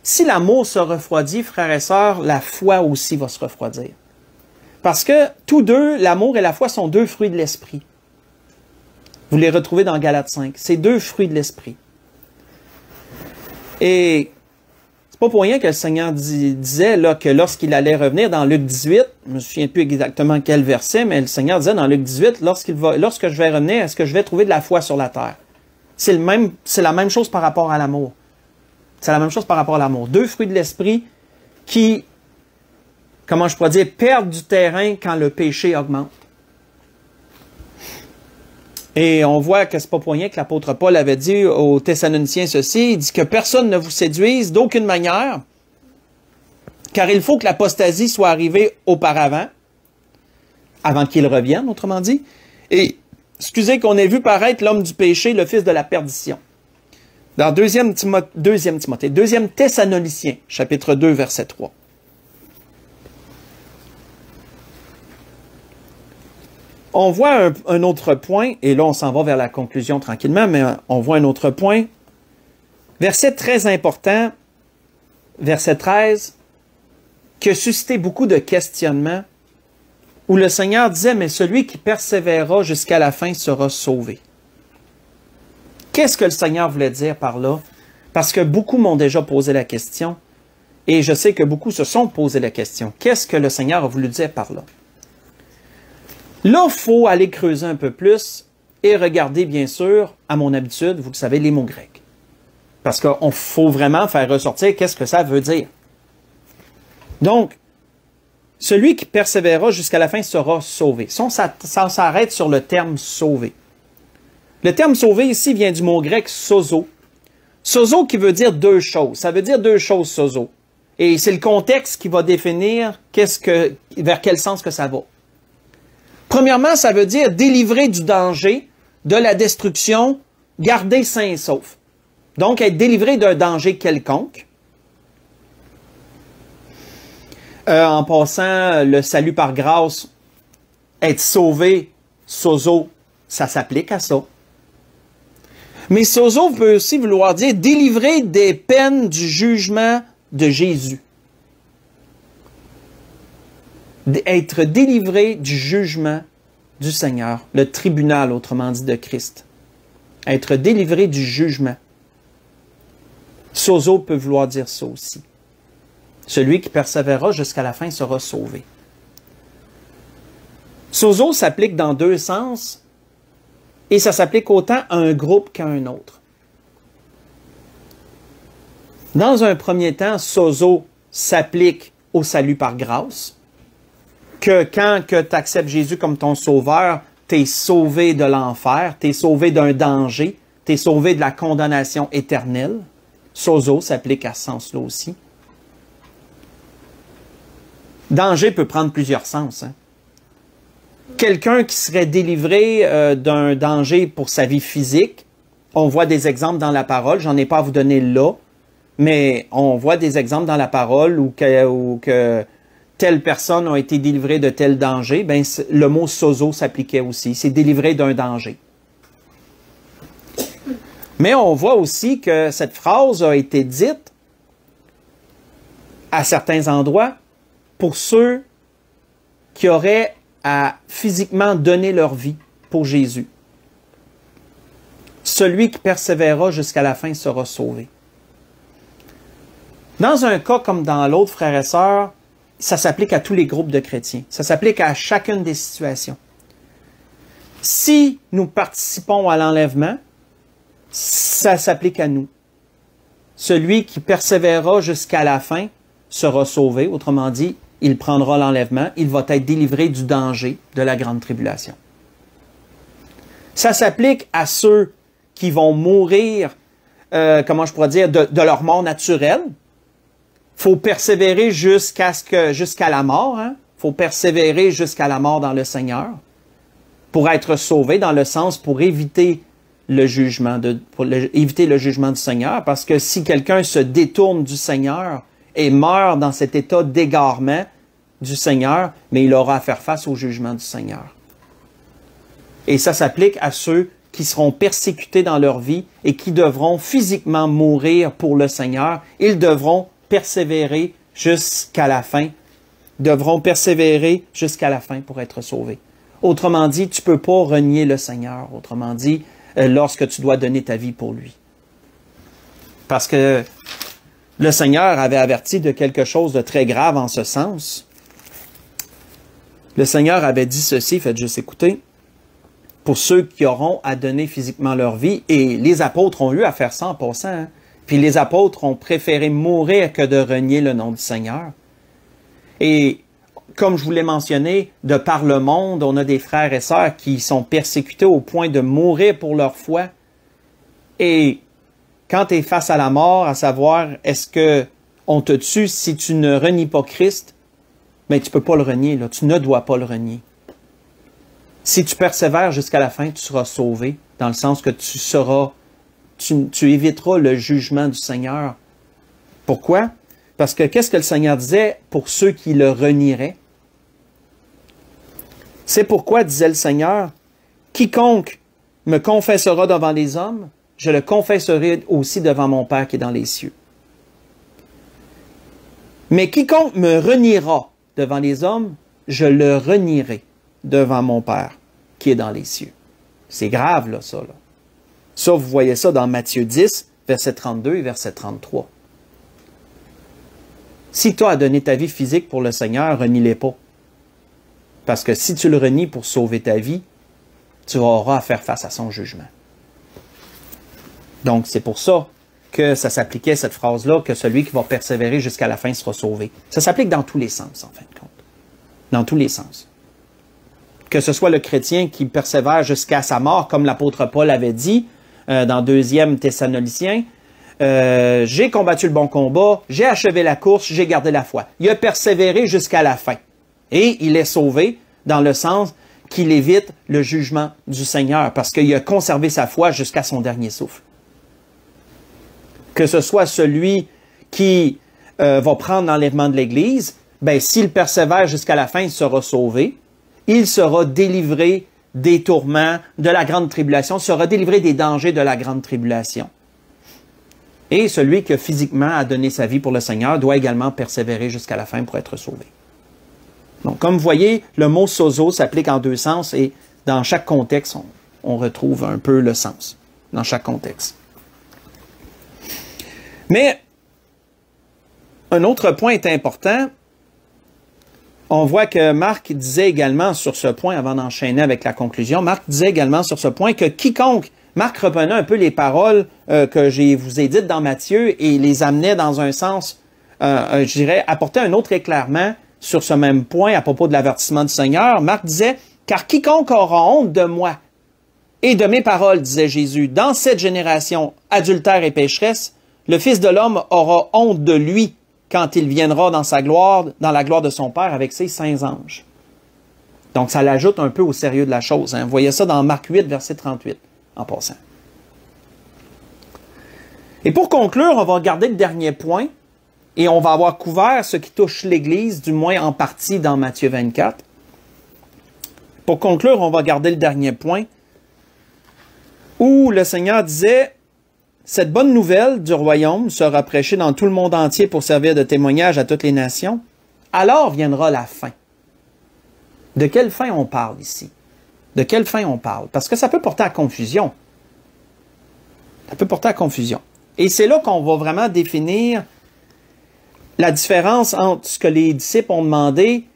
Si l'amour se refroidit, frères et sœurs, la foi aussi va se refroidir. Parce que tous deux, l'amour et la foi, sont deux fruits de l'esprit. Vous les retrouvez dans Galates 5. C'est deux fruits de l'esprit. Et c'est pas pour rien que le Seigneur disait là, que lorsqu'il allait revenir dans Luc 18, je me souviens plus exactement quel verset, mais le Seigneur disait dans Luc 18, lorsque je vais revenir, est-ce que je vais trouver de la foi sur la terre? C'est la même chose par rapport à l'amour. C'est la même chose par rapport à l'amour. Deux fruits de l'esprit qui, comment je pourrais dire, perdent du terrain quand le péché augmente. Et on voit que c'est pas pour rien que l'apôtre Paul avait dit aux Thessaloniciens ceci, il dit que personne ne vous séduise d'aucune manière, car il faut que l'apostasie soit arrivée auparavant, avant qu'il revienne, autrement dit, et excusez qu'on ait vu paraître l'homme du péché, le fils de la perdition. Dans 2e Thessaloniciens, chapitre 2, verset 3. On voit un autre point, et là on s'en va vers la conclusion tranquillement, mais on voit un autre point. Verset très important, verset 13, qui a suscité beaucoup de questionnements, où le Seigneur disait, mais celui qui persévérera jusqu'à la fin sera sauvé. Qu'est-ce que le Seigneur voulait dire par là? Parce que beaucoup m'ont déjà posé la question, et je sais que beaucoup se sont posé la question. Qu'est-ce que le Seigneur a voulu dire par là? Là, il faut aller creuser un peu plus et regarder, bien sûr, à mon habitude, vous le savez, les mots grecs. Parce qu'il faut vraiment faire ressortir qu'est-ce que ça veut dire. Donc, celui qui persévérera jusqu'à la fin sera sauvé. Ça, on s'arrête sur le terme « sauvé ». Le terme « sauvé » ici vient du mot grec « sozo ». Sozo qui veut dire deux choses. Ça veut dire deux choses, sozo. Et c'est le contexte qui va définir vers quel sens que ça va. Premièrement, ça veut dire délivrer du danger, de la destruction, garder sain et sauf. Donc, être délivré d'un danger quelconque. En passant, le salut par grâce, être sauvé, sozo, ça s'applique à ça. Mais sozo peut aussi vouloir dire délivrer des peines du jugement de Jésus. Être délivré du jugement du Seigneur, le tribunal, autrement dit, de Christ. Être délivré du jugement. Sozo peut vouloir dire ça aussi. Celui qui persévérera jusqu'à la fin sera sauvé. Sozo s'applique dans deux sens, et ça s'applique autant à un groupe qu'à un autre. Dans un premier temps, sozo s'applique au salut par grâce, que quand tu acceptes Jésus comme ton sauveur, tu es sauvé de l'enfer, tu es sauvé d'un danger, tu es sauvé de la condamnation éternelle. Sozo s'applique à ce sens-là aussi. Danger peut prendre plusieurs sens. Hein? Quelqu'un qui serait délivré d'un danger pour sa vie physique, on voit des exemples dans la parole, j'en ai pas à vous donner là, mais on voit des exemples dans la parole où que telle personne a été délivrée de tel danger, ben, le mot sozo s'appliquait aussi. C'est délivré d'un danger. Mais on voit aussi que cette phrase a été dite à certains endroits pour ceux qui auraient à physiquement donner leur vie pour Jésus. Celui qui persévérera jusqu'à la fin sera sauvé. Dans un cas comme dans l'autre, frères et sœurs, ça s'applique à tous les groupes de chrétiens. Ça s'applique à chacune des situations. Si nous participons à l'enlèvement, ça s'applique à nous. Celui qui persévérera jusqu'à la fin sera sauvé. Autrement dit, il prendra l'enlèvement. Il va être délivré du danger de la grande tribulation. Ça s'applique à ceux qui vont mourir, comment je pourrais dire, de leur mort naturelle. Faut persévérer jusqu'à la mort. Hein? Faut persévérer jusqu'à la mort dans le Seigneur pour être sauvé, dans le sens pour éviter le jugement éviter le jugement du Seigneur. Parce que si quelqu'un se détourne du Seigneur et meurt dans cet état d'égarement du Seigneur, mais il aura à faire face au jugement du Seigneur. Et ça s'applique à ceux qui seront persécutés dans leur vie et qui devront physiquement mourir pour le Seigneur. Ils devront persévérer jusqu'à la fin, devront persévérer jusqu'à la fin pour être sauvés. Autrement dit, tu ne peux pas renier le Seigneur, autrement dit, lorsque tu dois donner ta vie pour lui. Parce que le Seigneur avait averti de quelque chose de très grave en ce sens. Le Seigneur avait dit ceci, faites juste écouter, pour ceux qui auront à donner physiquement leur vie, et les apôtres ont eu à faire ça en passant, hein? Puis les apôtres ont préféré mourir que de renier le nom du Seigneur. Et comme je vous l'ai mentionné, de par le monde, on a des frères et sœurs qui sont persécutés au point de mourir pour leur foi. Et quand tu es face à la mort, à savoir, est-ce qu'on te tue si tu ne renies pas Christ? Mais tu ne peux pas le renier, là. Tu ne dois pas le renier. Si tu persévères jusqu'à la fin, tu seras sauvé, dans le sens que tu seras tu éviteras le jugement du Seigneur. Pourquoi? Parce que qu'est-ce que le Seigneur disait pour ceux qui le renieraient? C'est pourquoi, disait le Seigneur, quiconque me confessera devant les hommes, je le confesserai aussi devant mon Père qui est dans les cieux. Mais quiconque me reniera devant les hommes, je le renierai devant mon Père qui est dans les cieux. C'est grave, là, ça. Là. Ça, vous voyez ça dans Matthieu 10, verset 32 et verset 33. Si tu as donné ta vie physique pour le Seigneur, renie-les pas. Parce que si tu le renies pour sauver ta vie, tu auras à faire face à son jugement. Donc, c'est pour ça que ça s'appliquait, cette phrase-là, que celui qui va persévérer jusqu'à la fin sera sauvé. Ça s'applique dans tous les sens, en fin de compte. Dans tous les sens. Que ce soit le chrétien qui persévère jusqu'à sa mort, comme l'apôtre Paul avait dit dans 2 Thessaloniciens, j'ai combattu le bon combat, j'ai achevé la course, j'ai gardé la foi. Il a persévéré jusqu'à la fin. Et il est sauvé dans le sens qu'il évite le jugement du Seigneur parce qu'il a conservé sa foi jusqu'à son dernier souffle. Que ce soit celui qui va prendre l'enlèvement de l'Église, ben, s'il persévère jusqu'à la fin, il sera sauvé. Il sera délivré des tourments de la grande tribulation, sera délivré des dangers de la grande tribulation. Et celui qui physiquement a donné sa vie pour le Seigneur doit également persévérer jusqu'à la fin pour être sauvé. Donc, comme vous voyez, le mot sozo s'applique en 2 sens et dans chaque contexte, on retrouve un peu le sens, dans chaque contexte. Mais, un autre point est important. On voit que Marc disait également sur ce point, avant d'enchaîner avec la conclusion, Marc disait également sur ce point que quiconque, Marc reprenait un peu les paroles que je vous ai dites dans Matthieu et les amenait dans un sens, je dirais, apportait un autre éclairement sur ce même point à propos de l'avertissement du Seigneur. Marc disait, « Car quiconque aura honte de moi et de mes paroles, disait Jésus, dans cette génération adultère et pécheresse, le Fils de l'homme aura honte de lui quand il viendra dans sa gloire, dans la gloire de son Père avec ses saints anges. » Donc, ça l'ajoute un peu au sérieux de la chose. Hein. Vous voyez ça dans Marc 8, verset 38, en passant. Et pour conclure, on va regarder le dernier point, et on va avoir couvert ce qui touche l'Église, du moins en partie dans Matthieu 24. Pour conclure, on va regarder le dernier point, où le Seigneur disait, « Cette bonne nouvelle du royaume sera prêchée dans tout le monde entier pour servir de témoignage à toutes les nations. Alors viendra la fin. » De quelle fin on parle ici? De quelle fin on parle? Parce que ça peut porter à confusion. Ça peut porter à confusion. Et c'est là qu'on va vraiment définir la différence entre ce que les disciples ont demandé,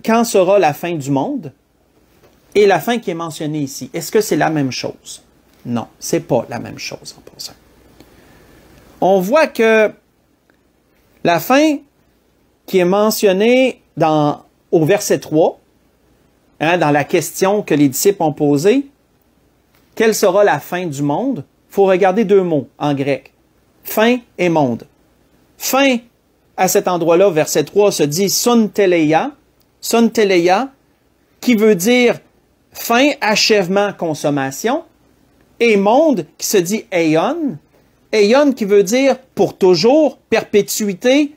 quand sera la fin du monde, et la fin qui est mentionnée ici. Est-ce que c'est la même chose? Non, c'est pas la même chose en passant. On voit que la fin qui est mentionnée au verset 3, hein, dans la question que les disciples ont posée, quelle sera la fin du monde? Il faut regarder 2 mots en grec, fin et monde. Fin, à cet endroit-là, verset 3, se dit son teleia, qui veut dire fin, achèvement, consommation, et monde qui se dit aion qui veut dire pour toujours, perpétuité,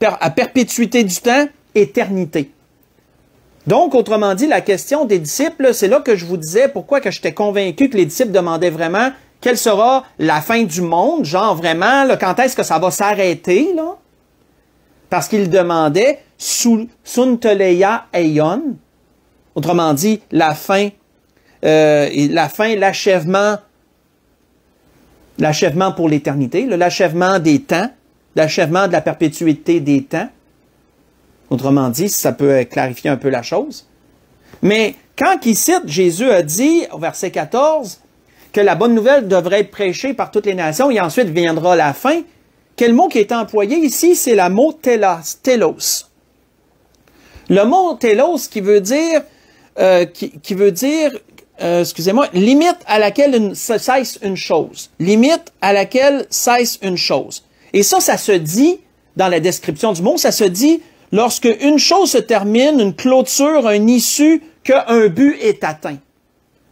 à perpétuité du temps, éternité. Donc, autrement dit, la question des disciples, c'est là que je vous disais pourquoi que j'étais convaincu que les disciples demandaient vraiment quelle sera la fin du monde, genre vraiment, là, quand est-ce que ça va s'arrêter, là? Parce qu'ils demandaient sunteleia eion, autrement dit, la fin, l'achèvement pour l'éternité, l'achèvement des temps, l'achèvement de la perpétuité des temps. Autrement dit, ça peut clarifier un peu la chose. Mais quand il cite, Jésus a dit, au verset 14, que la bonne nouvelle devrait être prêchée par toutes les nations et ensuite viendra la fin, quel mot qui est employé ici, c'est le mot telos. Le mot telos qui veut dire, excusez-moi, limite à laquelle cesse une chose. Limite à laquelle cesse une chose. Et ça se dit, dans la description du mot, ça se dit lorsque une chose se termine, une clôture, un issue, qu'un but est atteint.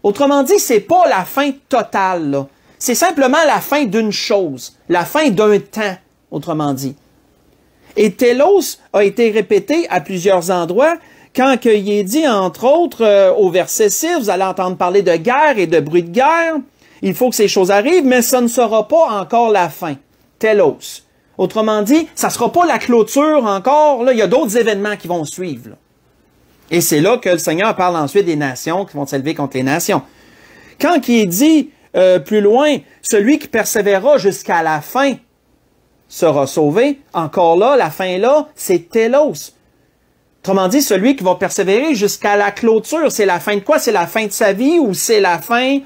Autrement dit, c'est pas la fin totale, là. c'est simplement la fin d'une chose, la fin d'un temps, autrement dit. Et télos a été répété à plusieurs endroits quand il est dit, entre autres, au verset 6, vous allez entendre parler de guerre et de bruit de guerre. Il faut que ces choses arrivent, mais ça ne sera pas encore la fin. Télos. Autrement dit, ça ne sera pas la clôture encore. Là, il y a d'autres événements qui vont suivre. Là. Et c'est là que le Seigneur parle ensuite des nations qui vont s'élever contre les nations. Quand il est dit plus loin, celui qui persévérera jusqu'à la fin sera sauvé, encore là, la fin là, c'est télos. Autrement dit, celui qui va persévérer jusqu'à la clôture, c'est la fin de quoi? C'est la fin de sa vie ou c'est la fin,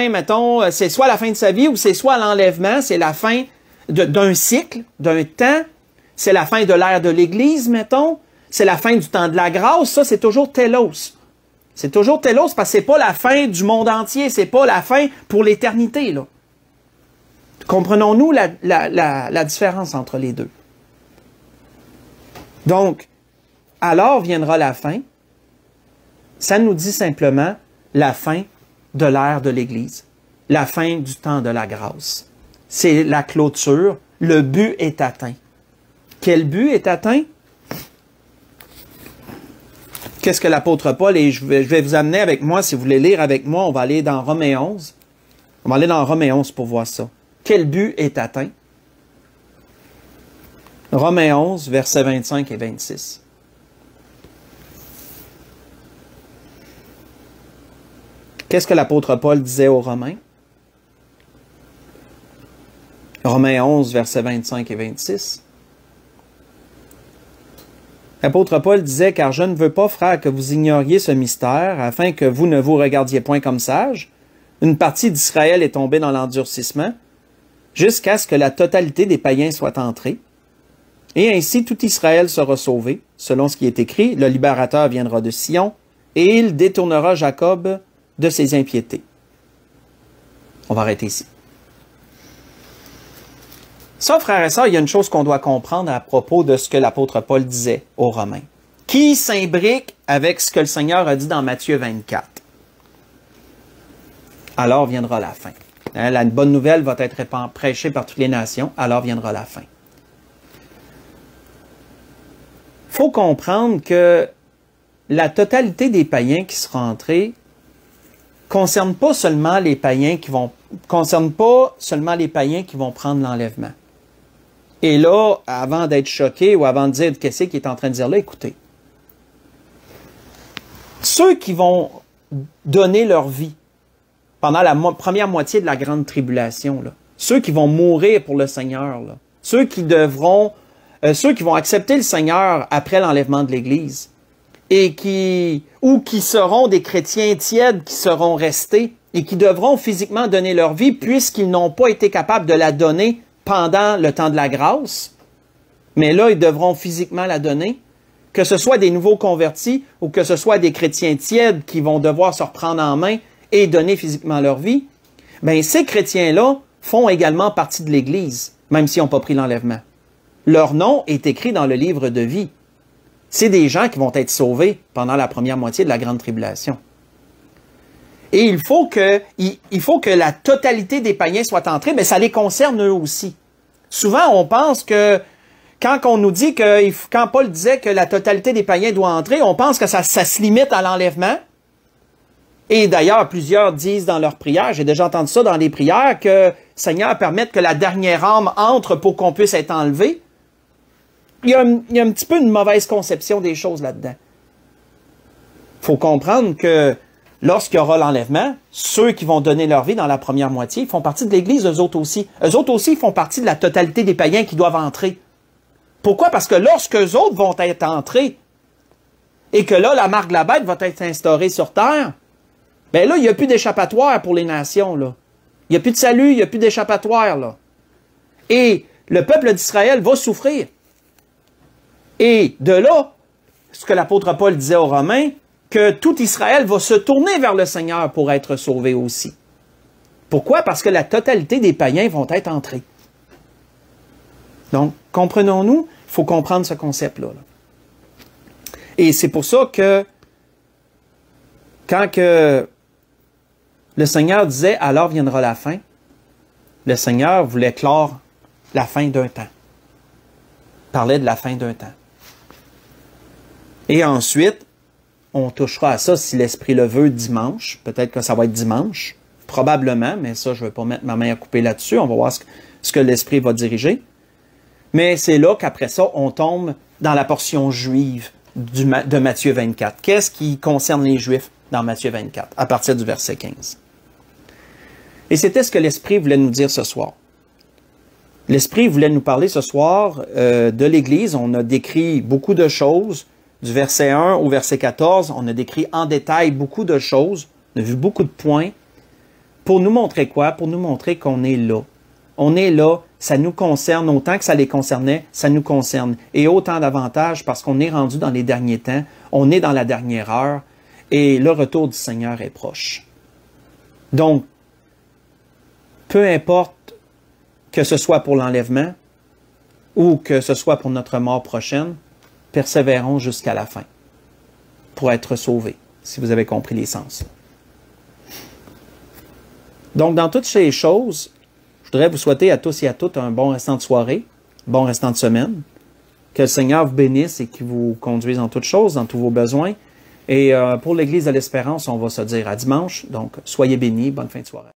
mettons, c'est soit la fin de sa vie ou c'est soit l'enlèvement, c'est la fin d'un cycle, d'un temps, c'est la fin de l'ère de l'Église, mettons, c'est la fin du temps de la grâce, ça c'est toujours télos. C'est toujours télos parce que c'est pas la fin du monde entier, c'est pas la fin pour l'éternité, là. Comprenons-nous la différence entre les deux? Donc, alors viendra la fin. Ça nous dit simplement la fin de l'ère de l'Église, la fin du temps de la grâce. C'est la clôture, le but est atteint. Quel but est atteint? Qu'est-ce que l'apôtre Paul, et je vais vous amener avec moi, si vous voulez lire avec moi, on va aller dans Romains 11. On va aller dans Romains 11 pour voir ça. Quel but est atteint? Romains 11, versets 25 et 26. Qu'est-ce que l'apôtre Paul disait aux Romains? Romains 11, versets 25 et 26. L'apôtre Paul disait, « Car je ne veux pas, frères, que vous ignoriez ce mystère, afin que vous ne vous regardiez point comme sages. Une partie d'Israël est tombée dans l'endurcissement, jusqu'à ce que la totalité des païens soit entrée. Et ainsi tout Israël sera sauvé, selon ce qui est écrit, le libérateur viendra de Sion, et il détournera Jacob de ses impiétés. » On va arrêter ici. Ça, frères et sœurs, il y a une chose qu'on doit comprendre à propos de ce que l'apôtre Paul disait aux Romains, qui s'imbrique avec ce que le Seigneur a dit dans Matthieu 24. Alors viendra la fin. Hein, la bonne nouvelle va être prêchée par toutes les nations, alors viendra la fin. Il faut comprendre que la totalité des païens qui seront entrés concerne pas seulement les païens qui vont prendre l'enlèvement. Et là, avant d'être choqué ou avant de dire qu'est-ce qu'il est en train de dire là, écoutez. Ceux qui vont donner leur vie pendant la première moitié de la grande tribulation, là, ceux qui vont mourir pour le Seigneur, là, ceux qui vont accepter le Seigneur après l'enlèvement de l'Église, et qui seront des chrétiens tièdes qui seront restés et qui devront physiquement donner leur vie puisqu'ils n'ont pas été capables de la donner pendant le temps de la grâce. Mais là, ils devront physiquement la donner. Que ce soit des nouveaux convertis ou que ce soit des chrétiens tièdes qui vont devoir se reprendre en main et donner physiquement leur vie, bien, ces chrétiens-là font également partie de l'Église, même s'ils n'ont pas pris l'enlèvement. Leur nom est écrit dans le livre de vie. C'est des gens qui vont être sauvés pendant la première moitié de la grande tribulation. Et il faut que la totalité des païens soit entrés, mais ça les concerne eux aussi. Souvent, on pense que quand on nous dit quand Paul disait que la totalité des païens doit entrer, on pense que ça se limite à l'enlèvement. Et d'ailleurs, plusieurs disent dans leurs prières, j'ai déjà entendu ça dans les prières, que Seigneur permette que la dernière âme entre pour qu'on puisse être enlevé. Il y a un petit peu une mauvaise conception des choses là-dedans. Il faut comprendre que lorsqu'il y aura l'enlèvement, ceux qui vont donner leur vie dans la première moitié font partie de l'Église, eux autres aussi. Eux autres aussi font partie de la totalité des païens qui doivent entrer. Pourquoi? Parce que lorsque eux autres vont être entrés, et que là, la marque de la bête va être instaurée sur terre, bien là, il n'y a plus d'échappatoire pour les nations, là. Il n'y a plus de salut, il n'y a plus d'échappatoire, là. Et le peuple d'Israël va souffrir. Et de là, ce que l'apôtre Paul disait aux Romains, que tout Israël va se tourner vers le Seigneur pour être sauvé aussi. Pourquoi? Parce que la totalité des païens vont être entrés. Donc, comprenons-nous, il faut comprendre ce concept-là. Là. Et c'est pour ça que quand Le Seigneur disait, alors viendra la fin. Le Seigneur voulait clore la fin d'un temps. Il parlait de la fin d'un temps. Et ensuite, on touchera à ça si l'Esprit le veut dimanche. Peut-être que ça va être dimanche. Probablement, mais ça, je ne vais pas mettre ma main à couper là-dessus. On va voir ce que l'Esprit va diriger. Mais c'est là qu'après ça, on tombe dans la portion juive de Matthieu 24. Qu'est-ce qui concerne les Juifs dans Matthieu 24, à partir du verset 15? Et c'était ce que l'Esprit voulait nous dire ce soir. L'Esprit voulait nous parler ce soir de l'Église. On a décrit beaucoup de choses. Du verset 1 au verset 14, on a décrit en détail beaucoup de choses. On a vu beaucoup de points. Pour nous montrer quoi? Pour nous montrer qu'on est là. On est là, ça nous concerne autant que ça les concernait, ça nous concerne. Et autant davantage parce qu'on est rendu dans les derniers temps, on est dans la dernière heure et le retour du Seigneur est proche. Donc, peu importe que ce soit pour l'enlèvement ou que ce soit pour notre mort prochaine, persévérons jusqu'à la fin pour être sauvés, si vous avez compris les sens. Donc, dans toutes ces choses, je voudrais vous souhaiter à tous et à toutes un bon restant de soirée, bon restant de semaine. Que le Seigneur vous bénisse et qu'il vous conduise en toutes choses, dans tous vos besoins. Et pour l'Église de l'Espérance, on va se dire à dimanche. Donc, soyez bénis, bonne fin de soirée.